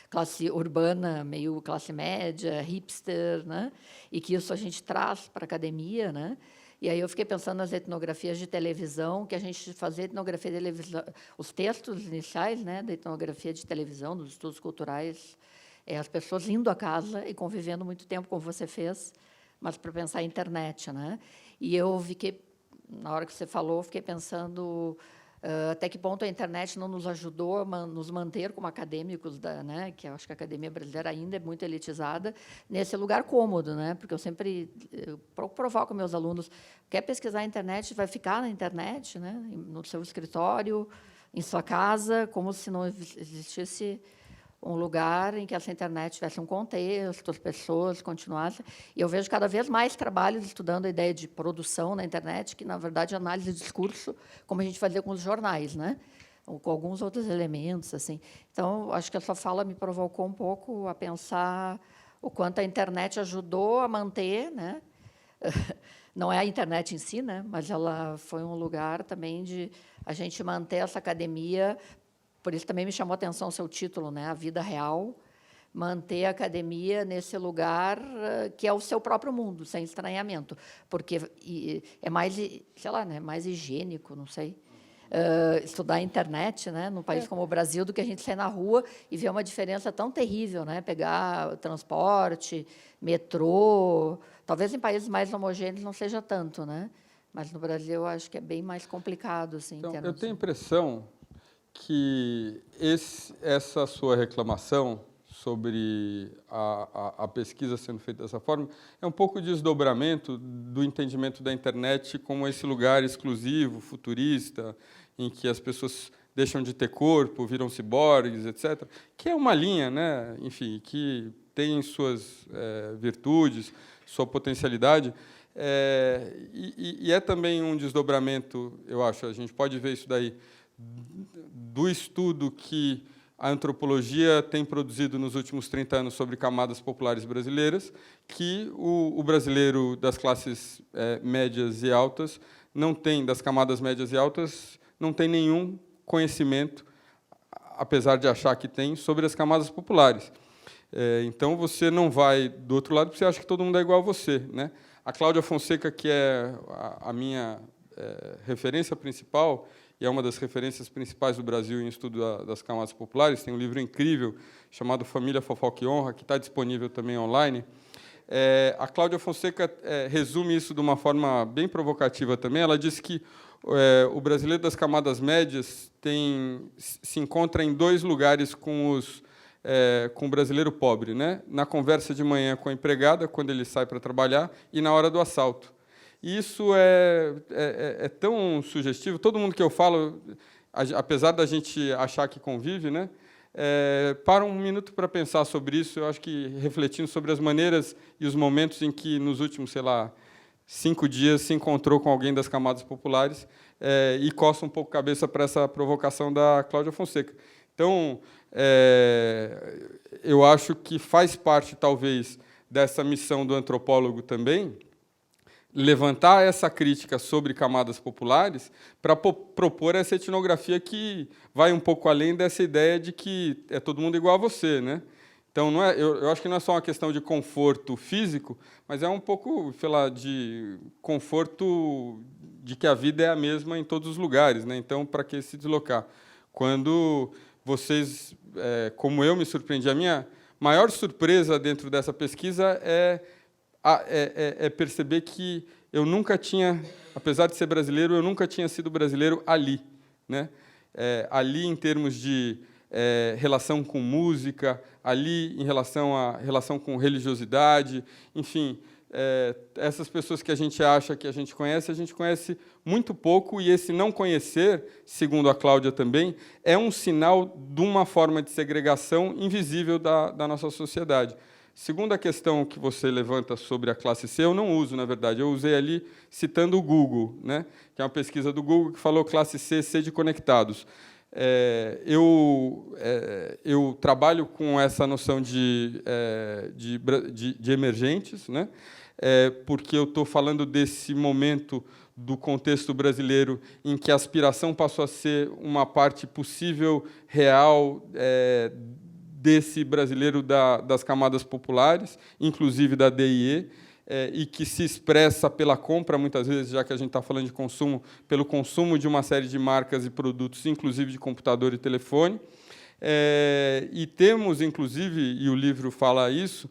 [SPEAKER 12] classe urbana, meio classe média, hipster, né, e que isso a gente traz para a academia, né, E aí eu fiquei pensando nas etnografias de televisão, que a gente fazia etnografia de televisão, os textos iniciais, né, da etnografia de televisão, dos estudos culturais, as pessoas indo à casa e convivendo muito tempo, como você fez, mas para pensar a internet, né? E eu fiquei, na hora que você falou, fiquei pensando até que ponto a internet não nos ajudou a nos manter como acadêmicos, né, que eu acho que a academia brasileira ainda é muito elitizada, nesse lugar cômodo, né, porque eu sempre provoco meus alunos, quer pesquisar a internet, vai ficar na internet, né, no seu escritório, em sua casa, como se não existisse um lugar em que essa internet tivesse um contexto, as pessoas continuassem. E eu vejo cada vez mais trabalhos estudando a ideia de produção na internet, que, na verdade, é análise de discurso, como a gente fazia com os jornais, né? Ou com alguns outros elementos. Assim. Então, acho que a sua fala me provocou um pouco a pensar o quanto a internet ajudou a manter, né? Não é a internet em si, né? Mas ela foi um lugar também de a gente manter essa academia. Por isso também me chamou a atenção o seu título, né? A Vida Real, manter a academia nesse lugar que é o seu próprio mundo, sem estranhamento, porque é mais, sei lá, né? Mais higiênico, não sei, estudar a internet, né? Num país como o Brasil, do que a gente sair na rua e ver uma diferença tão terrível, né? Pegar transporte, metrô, talvez em países mais homogêneos não seja tanto, né? Mas no Brasil eu acho que é bem mais complicado, assim.
[SPEAKER 2] Então, eu tenho a impressão que essa sua reclamação sobre a pesquisa sendo feita dessa forma é um pouco de desdobramento do entendimento da internet como esse lugar exclusivo, futurista, em que as pessoas deixam de ter corpo, viram ciborgues, etc., que é uma linha, né? Enfim, que tem suas virtudes, sua potencialidade, e é também um desdobramento, eu acho, a gente pode ver isso daí, do estudo que a antropologia tem produzido nos últimos 30 anos sobre camadas populares brasileiras, que o brasileiro das classes médias e altas não tem, das camadas médias e altas, não tem nenhum conhecimento, apesar de achar que tem, sobre as camadas populares. Então, você não vai do outro lado porque você acha que todo mundo é igual a você, né? A Cláudia Fonseca, que é a minha referência principal, e é uma das referências principais do Brasil em estudo das camadas populares, tem um livro incrível chamado Família, Fofoca e Honra, que está disponível também online. A Cláudia Fonseca resume isso de uma forma bem provocativa também. Ela diz que o brasileiro das camadas médias se encontra em dois lugares com o brasileiro pobre, né? Na conversa de manhã com a empregada, quando ele sai para trabalhar, e na hora do assalto. E isso é tão sugestivo. Todo mundo que eu falo, apesar da gente achar que convive, né, para um minuto para pensar sobre isso. Eu acho que refletindo sobre as maneiras e os momentos em que, nos últimos, sei lá, 5 dias, se encontrou com alguém das camadas populares e coça um pouco a cabeça para essa provocação da Cláudia Fonseca. Então, eu acho que faz parte, talvez, dessa missão do antropólogo também, levantar essa crítica sobre camadas populares para propor essa etnografia que vai um pouco além dessa ideia de que é todo mundo igual a você, né? Então, eu acho que não é só uma questão de conforto físico, mas é um pouco, sei lá, de conforto de que a vida é a mesma em todos os lugares, né? Então, para que se deslocar? Quando vocês, como eu me surpreendi, a minha maior surpresa dentro dessa pesquisa é perceber que eu nunca tinha, apesar de ser brasileiro, eu nunca tinha sido brasileiro ali, né? Ali em termos de relação com música, ali em relação com religiosidade, enfim, essas pessoas que a gente acha que a gente conhece muito pouco, e esse não conhecer, segundo a Cláudia também, é um sinal de uma forma de segregação invisível da nossa sociedade. Segundo a questão que você levanta sobre a classe C, eu não uso, na verdade. Eu usei ali citando o Google, né? Que é uma pesquisa do Google que falou classe C, C de conectados. Eu trabalho com essa noção de emergentes, né? Porque eu estou falando desse momento do contexto brasileiro em que a aspiração passou a ser uma parte possível, real, desse brasileiro das camadas populares, inclusive da DIE, e que se expressa pela compra, muitas vezes, já que a gente está falando de consumo, pelo consumo de uma série de marcas e produtos, inclusive de computador e telefone. E temos, inclusive, e o livro fala isso,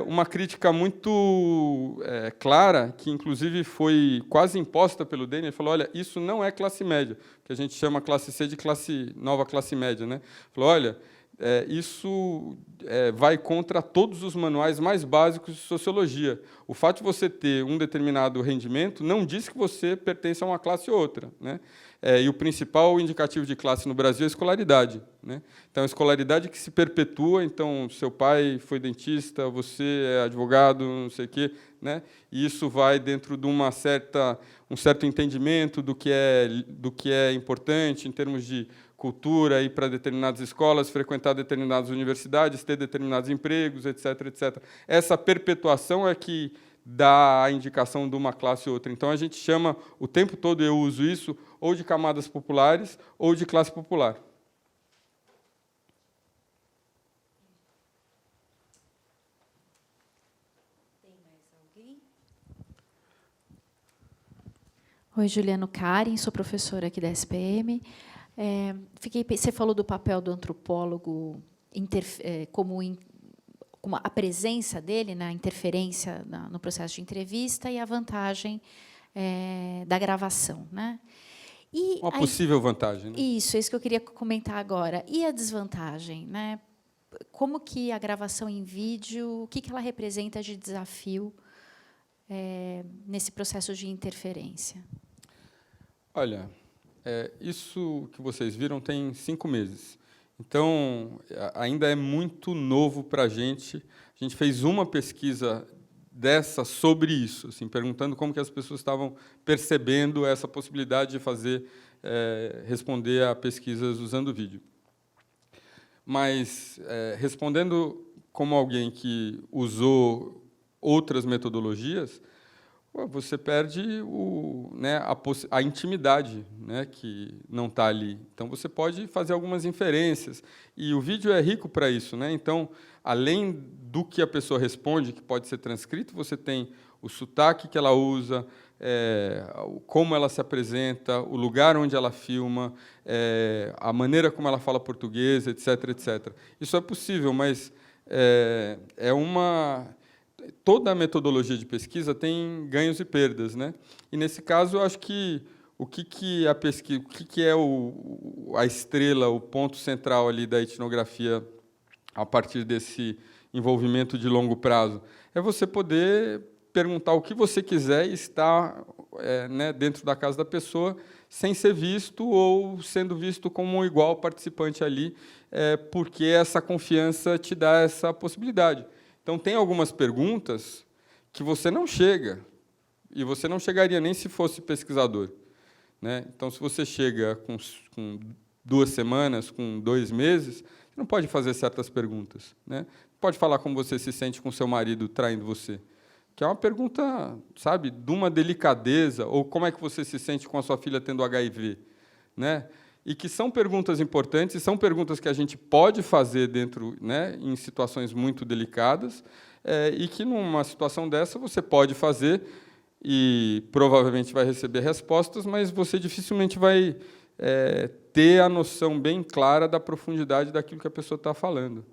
[SPEAKER 2] uma crítica muito clara, que, inclusive, foi quase imposta pelo Daniel. Ele falou, olha, isso não é classe média, que a gente chama classe C de nova classe média. Né? Falou, olha, isso vai contra todos os manuais mais básicos de sociologia. O fato de você ter um determinado rendimento não diz que você pertence a uma classe ou outra. Né? E o principal indicativo de classe no Brasil é a escolaridade. Né? Então, a escolaridade que se perpetua, então, seu pai foi dentista, você é advogado, não sei o quê, né? E isso vai dentro de um certo entendimento do que é importante em termos de cultura, ir para determinadas escolas, frequentar determinadas universidades, ter determinados empregos, etc., etc. Essa perpetuação é que dá a indicação de uma classe ou outra. Então, a gente chama, o tempo todo eu uso isso, ou de camadas populares, ou de classe popular.
[SPEAKER 13] Tem mais alguém? Oi, Juliano Karen, sou professora aqui da SPM. Você falou do papel do antropólogo como a presença dele na interferência no processo de entrevista e a vantagem da gravação, né? E
[SPEAKER 2] uma possível vantagem. Né?
[SPEAKER 13] Isso, é isso que eu queria comentar agora. E a desvantagem, né? Como que a gravação em vídeo, o que ela representa de desafio nesse processo de interferência?
[SPEAKER 2] Olha, isso que vocês viram tem 5 meses. Então, ainda é muito novo para a gente. A gente fez uma pesquisa dessa sobre isso, assim, perguntando como que as pessoas estavam percebendo essa possibilidade de responder a pesquisas usando vídeo. Mas, respondendo como alguém que usou outras metodologias, você perde a intimidade, né, que não está ali. Então, você pode fazer algumas inferências. E o vídeo é rico para isso. Né? Então, além do que a pessoa responde, que pode ser transcrito, você tem o sotaque que ela usa, como ela se apresenta, o lugar onde ela filma, a maneira como ela fala português, etc., etc. Isso é possível, mas toda a metodologia de pesquisa tem ganhos e perdas, né? E nesse caso, eu acho que o que a pesquisa, o que é a estrela, o ponto central ali da etnografia a partir desse envolvimento de longo prazo, é você poder perguntar o que você quiser e estar dentro da casa da pessoa sem ser visto ou sendo visto como um igual participante ali, porque essa confiança te dá essa possibilidade. Então, tem algumas perguntas que você não chega, e você não chegaria nem se fosse pesquisador. Né? Então, se você chega com 2 semanas, com 2 meses, você não pode fazer certas perguntas. Né? Pode falar como você se sente com seu marido traindo você, que é uma pergunta, sabe, de uma delicadeza, ou como é que você se sente com a sua filha tendo HIV. Né? E que são perguntas importantes, são perguntas que a gente pode fazer dentro, né, em situações muito delicadas, e que, numa situação dessa, você pode fazer e provavelmente vai receber respostas, mas você dificilmente vai ter a noção bem clara da profundidade daquilo que a pessoa está falando,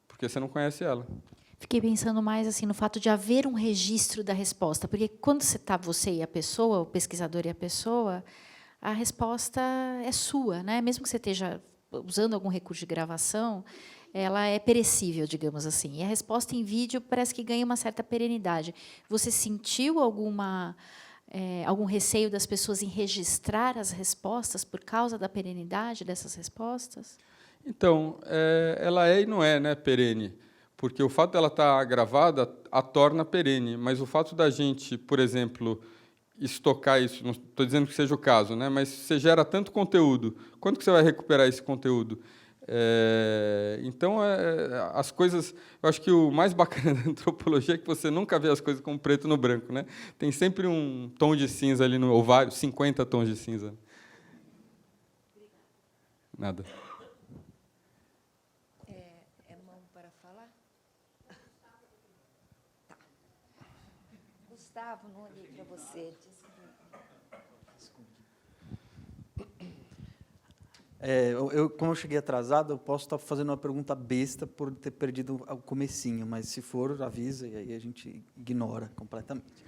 [SPEAKER 2] porque você não conhece ela.
[SPEAKER 13] Fiquei pensando mais assim no fato de haver um registro da resposta, porque quando você e a pessoa, o pesquisador e a pessoa, a resposta é sua, né? Mesmo que você esteja usando algum recurso de gravação, ela é perecível, digamos assim. E a resposta em vídeo parece que ganha uma certa perenidade. Você sentiu algum receio das pessoas em registrar as respostas por causa da perenidade dessas respostas?
[SPEAKER 2] Então, ela é e não é, né, perene, porque o fato dela estar gravada a torna perene, mas o fato da gente, por exemplo, estocar isso, não estou dizendo que seja o caso, né? Mas você gera tanto conteúdo, quando que você vai recuperar esse conteúdo? Então, as coisas... Eu acho que o mais bacana da antropologia é que você nunca vê as coisas como preto no branco. Né? Tem sempre um tom de cinza ali, ou vários, 50 tons de cinza. Nada.
[SPEAKER 1] Mão para falar? Tá. Gustavo, não olhei para você.
[SPEAKER 8] Como eu cheguei atrasado, eu posso estar fazendo uma pergunta besta por ter perdido o comecinho, mas se for, avisa e aí a gente ignora completamente.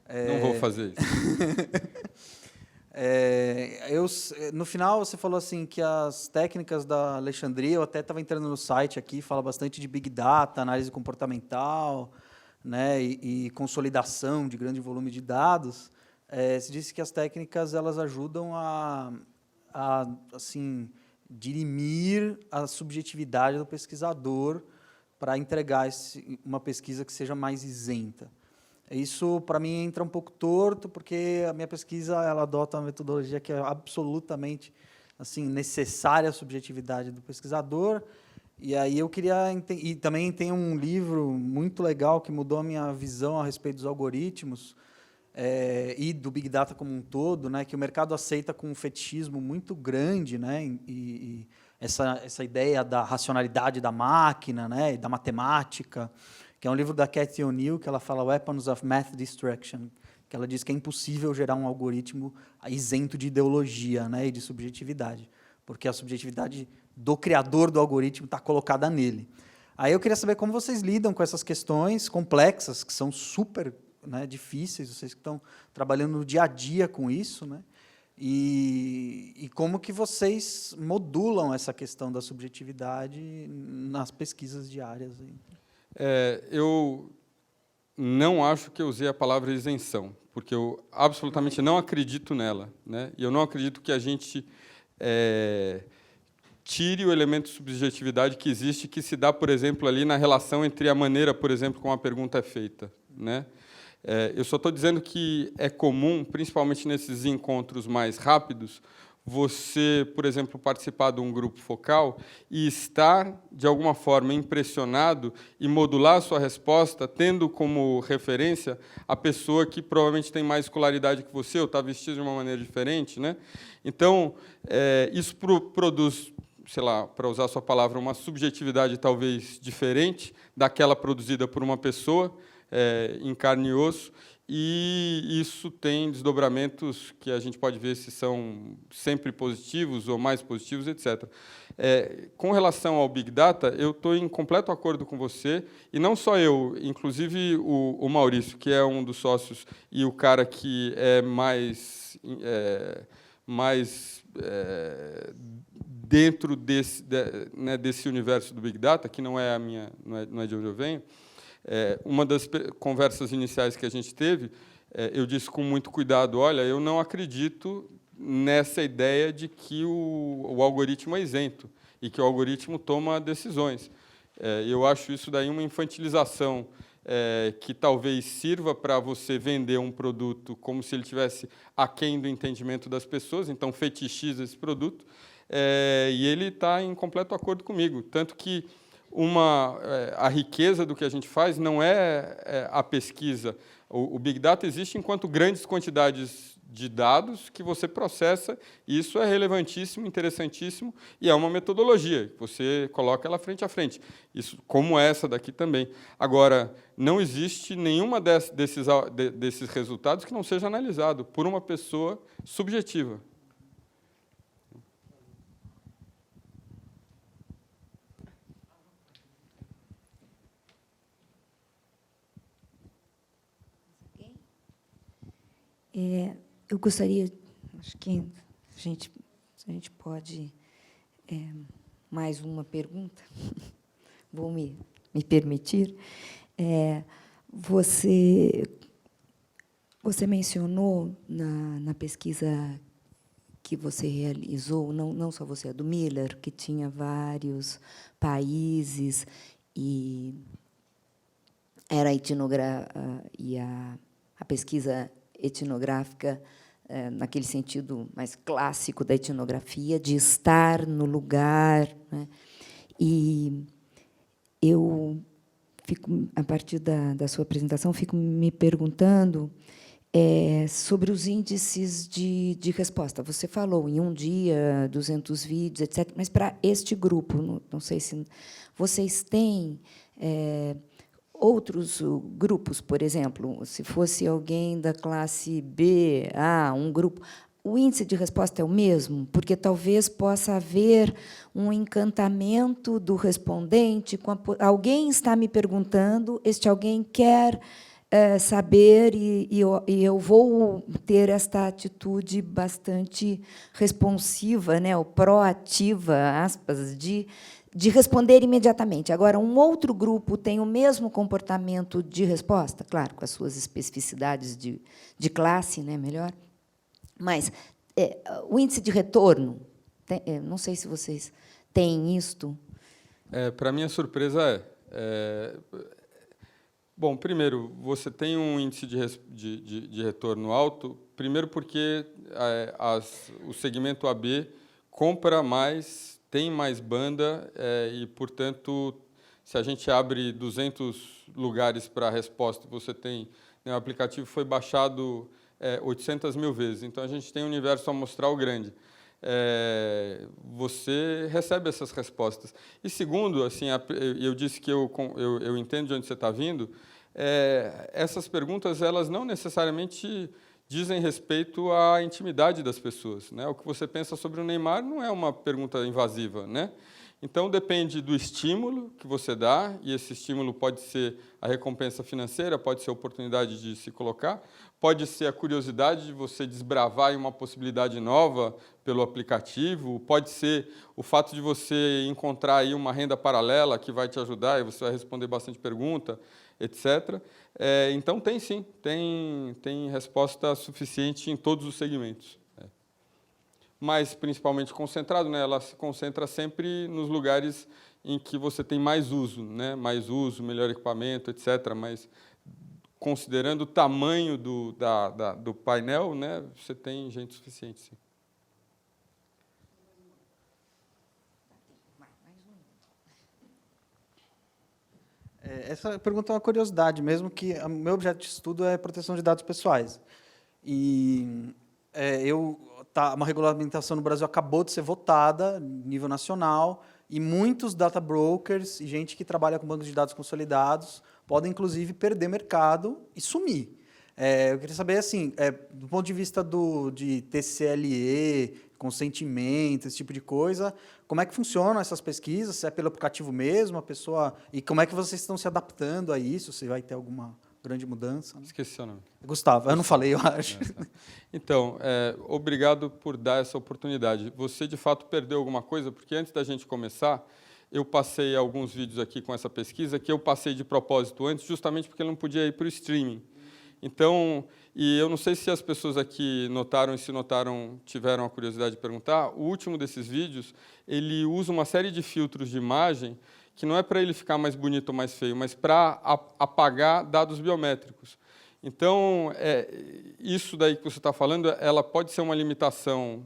[SPEAKER 2] Não vou fazer
[SPEAKER 8] isso. No final, você falou assim que as técnicas da Alexandria, eu até estava entrando no site aqui, fala bastante de Big Data, análise comportamental, né, e consolidação de grande volume de dados. Você disse que as técnicas elas ajudam a assim, dirimir a subjetividade do pesquisador para entregar uma pesquisa que seja mais isenta. Isso, para mim, entra um pouco torto, porque a minha pesquisa ela adota uma metodologia que é absolutamente assim, necessária à subjetividade do pesquisador. E aí eu queria... E também tem um livro muito legal que mudou a minha visão a respeito dos algoritmos, e do Big Data como um todo, né, que o mercado aceita com um fetichismo muito grande, né, e essa ideia da racionalidade da máquina, né, e da matemática, que é um livro da Cathy O'Neill, que ela fala Weapons of Math Destruction, que ela diz que é impossível gerar um algoritmo isento de ideologia, né, e de subjetividade, porque a subjetividade do criador do algoritmo está colocada nele. Aí eu queria saber como vocês lidam com essas questões complexas, que são super, né, difíceis, vocês que estão trabalhando no dia a dia com isso, né, e como que vocês modulam essa questão da subjetividade nas pesquisas diárias.
[SPEAKER 2] Eu não acho que eu usei a palavra isenção, porque eu absolutamente não acredito nela, né, e eu não acredito que a gente tire o elemento de subjetividade que existe, que se dá, por exemplo, ali na relação entre a maneira, por exemplo, como a pergunta é feita, né? Eu só estou dizendo que é comum, principalmente nesses encontros mais rápidos, você, por exemplo, participar de um grupo focal e estar, de alguma forma, impressionado e modular a sua resposta, tendo como referência a pessoa que provavelmente tem mais escolaridade que você, ou está vestida de uma maneira diferente, né? Então, isso produz, sei lá, para usar a sua palavra, uma subjetividade talvez diferente daquela produzida por uma pessoa, em carne e osso, e isso tem desdobramentos que a gente pode ver se são sempre positivos ou mais positivos, etc. Com relação ao Big Data, eu estou em completo acordo com você, e não só eu, inclusive o Maurício, que é um dos sócios e o cara que é mais dentro desse universo do Big Data, que não é de onde eu venho. Uma das conversas iniciais que a gente teve, eu disse com muito cuidado, olha, eu não acredito nessa ideia de que o algoritmo é isento e que o algoritmo toma decisões. Eu acho isso daí uma infantilização que talvez sirva para você vender um produto como se ele tivesse aquém do entendimento das pessoas, então fetichiza esse produto, e ele está em completo acordo comigo, tanto que a riqueza do que a gente faz não é a pesquisa. O Big Data existe enquanto grandes quantidades de dados que você processa, e isso é relevantíssimo, interessantíssimo, e é uma metodologia, você coloca ela frente a frente, isso, como essa daqui também. Agora, não existe nenhuma desses resultados que não seja analisado por uma pessoa subjetiva.
[SPEAKER 1] Eu gostaria, acho que a gente pode mais uma pergunta. Vou me permitir. Você mencionou na pesquisa que você realizou, não só você, a do Miller, que tinha vários países e era a pesquisa etnográfica, naquele sentido mais clássico da etnografia, de estar no lugar, né? E eu fico, a partir da sua apresentação, fico me perguntando sobre os índices de resposta. Você falou em um dia, 200 vídeos, etc., mas para este grupo, não sei se vocês têm outros grupos, por exemplo, se fosse alguém da classe B, um grupo, o índice de resposta é o mesmo, porque talvez possa haver um encantamento do respondente. Alguém está me perguntando, este alguém quer saber, e eu vou ter esta atitude bastante responsiva, né, ou proativa, aspas, de responder imediatamente. Agora, um outro grupo tem o mesmo comportamento de resposta, claro, com as suas especificidades de classe, né, melhor. Mas o índice de retorno, não sei se vocês têm isto.
[SPEAKER 2] Para minha surpresa, bom, primeiro, você tem um índice de retorno alto, primeiro porque o segmento AB compra mais, tem mais banda, e, portanto, se a gente abre 200 lugares para a resposta, você tem... O aplicativo foi baixado 800 mil vezes, então a gente tem um universo amostral grande. Você recebe essas respostas. E segundo, assim, eu disse que eu entendo de onde você está vindo, essas perguntas elas não necessariamente dizem respeito à intimidade das pessoas, né? O que você pensa sobre o Neymar não é uma pergunta invasiva, né? Então, depende do estímulo que você dá, e esse estímulo pode ser a recompensa financeira, pode ser a oportunidade de se colocar, pode ser a curiosidade de você desbravar uma possibilidade nova pelo aplicativo, pode ser o fato de você encontrar aí uma renda paralela que vai te ajudar e você vai responder bastante pergunta, etc. Então, tem sim, tem resposta suficiente em todos os segmentos. Mas, principalmente concentrado, né? Ela se concentra sempre nos lugares em que você tem mais uso, né? Mais uso, melhor equipamento, etc. Mas, considerando o tamanho do painel, né? Você tem gente suficiente, sim.
[SPEAKER 14] Essa pergunta é uma curiosidade, mesmo que o meu objeto de estudo é proteção de dados pessoais. E uma regulamentação no Brasil acabou de ser votada, nível nacional, e muitos data brokers e gente que trabalha com bancos de dados consolidados podem, inclusive, perder mercado e sumir. Eu queria saber, assim, do ponto de vista de TCLE, consentimento, esse tipo de coisa, como é que funcionam essas pesquisas? Se é pelo aplicativo mesmo, a pessoa... E como é que vocês estão se adaptando a isso? Se vai ter alguma grande mudança? Né?
[SPEAKER 2] Esqueci seu nome.
[SPEAKER 14] Gustavo, eu não falei, eu acho.
[SPEAKER 2] Então, obrigado por dar essa oportunidade. Você, de fato, perdeu alguma coisa, porque antes da gente começar, eu passei alguns vídeos aqui com essa pesquisa, que eu passei de propósito antes, justamente porque ele não podia ir para o streaming. Então, e eu não sei se as pessoas aqui notaram, e se notaram, tiveram a curiosidade de perguntar, o último desses vídeos, ele usa uma série de filtros de imagem, que não é para ele ficar mais bonito ou mais feio, mas para apagar dados biométricos. Então, isso daí que você está falando, ela pode ser uma limitação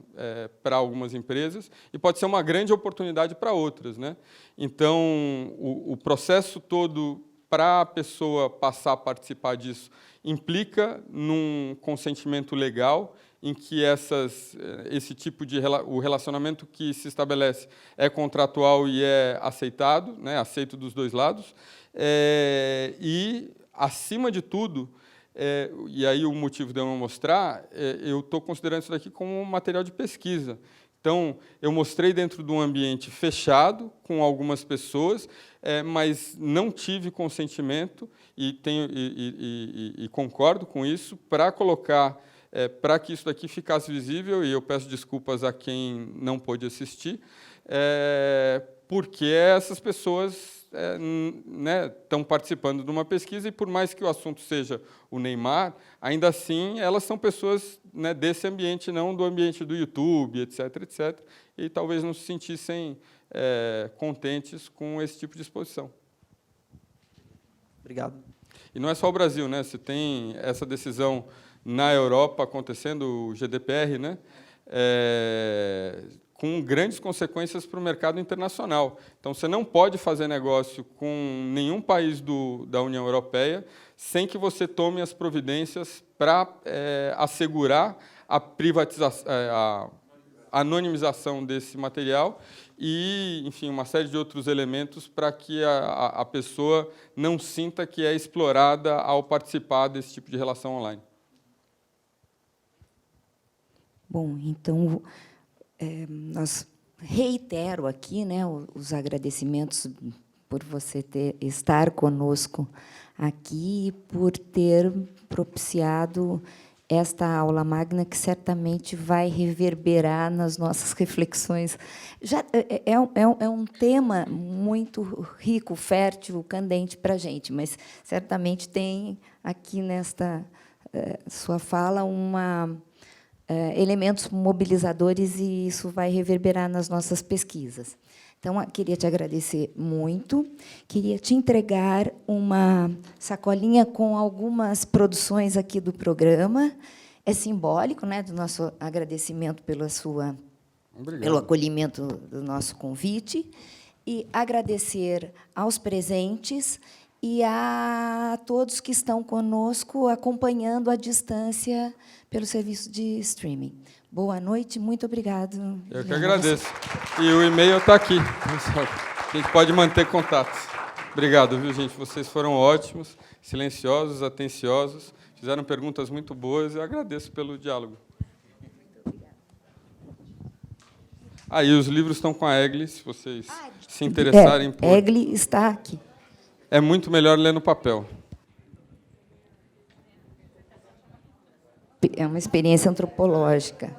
[SPEAKER 2] para algumas empresas e pode ser uma grande oportunidade para outras, né? Então, o processo todo para a pessoa passar a participar disso implica num consentimento legal em que esse tipo de o relacionamento que se estabelece é contratual e é aceitado, né, aceito dos dois lados, e, acima de tudo, e aí o motivo de eu não mostrar, eu estou considerando isso daqui como um material de pesquisa. Então, eu mostrei dentro de um ambiente fechado, com algumas pessoas, mas não tive consentimento, e concordo com isso, para colocar, para que isso daqui ficasse visível, e eu peço desculpas a quem não pôde assistir, porque essas pessoas estão participando de uma pesquisa, e por mais que o assunto seja o Neymar, ainda assim elas são pessoas, né, desse ambiente, não do ambiente do YouTube, etc., etc., e talvez não se sentissem contentes com esse tipo de exposição.
[SPEAKER 14] Obrigado.
[SPEAKER 2] E não é só o Brasil, né? Você tem essa decisão na Europa acontecendo, o GDPR, né? Com grandes consequências para o mercado internacional. Então, você não pode fazer negócio com nenhum país da União Europeia sem que você tome as providências para assegurar a privatização, anonimização desse material e, enfim, uma série de outros elementos para que a pessoa não sinta que é explorada ao participar desse tipo de relação online.
[SPEAKER 1] Bom, então, nós reitero aqui, né, os agradecimentos por você estar conosco aqui, por ter propiciado esta aula magna, que certamente vai reverberar nas nossas reflexões. Já é um tema muito rico, fértil, candente para a gente, mas certamente tem aqui nesta sua fala elementos mobilizadores, e isso vai reverberar nas nossas pesquisas. Então, queria te agradecer muito. Queria te entregar uma sacolinha com algumas produções aqui do programa. É simbólico, né, do nosso agradecimento pelo acolhimento do nosso convite. E agradecer aos presentes e a todos que estão conosco, acompanhando à distância pelo serviço de streaming. Boa noite, muito obrigado.
[SPEAKER 2] Eu que agradeço. E o e-mail está aqui. A gente pode manter contatos. Obrigado, viu, gente? Vocês foram ótimos, silenciosos, atenciosos, fizeram perguntas muito boas, e eu agradeço pelo diálogo. Aí, os livros estão com a Egli, se vocês se interessarem por...
[SPEAKER 1] Egli está aqui.
[SPEAKER 2] É muito melhor ler no papel.
[SPEAKER 1] É uma experiência antropológica.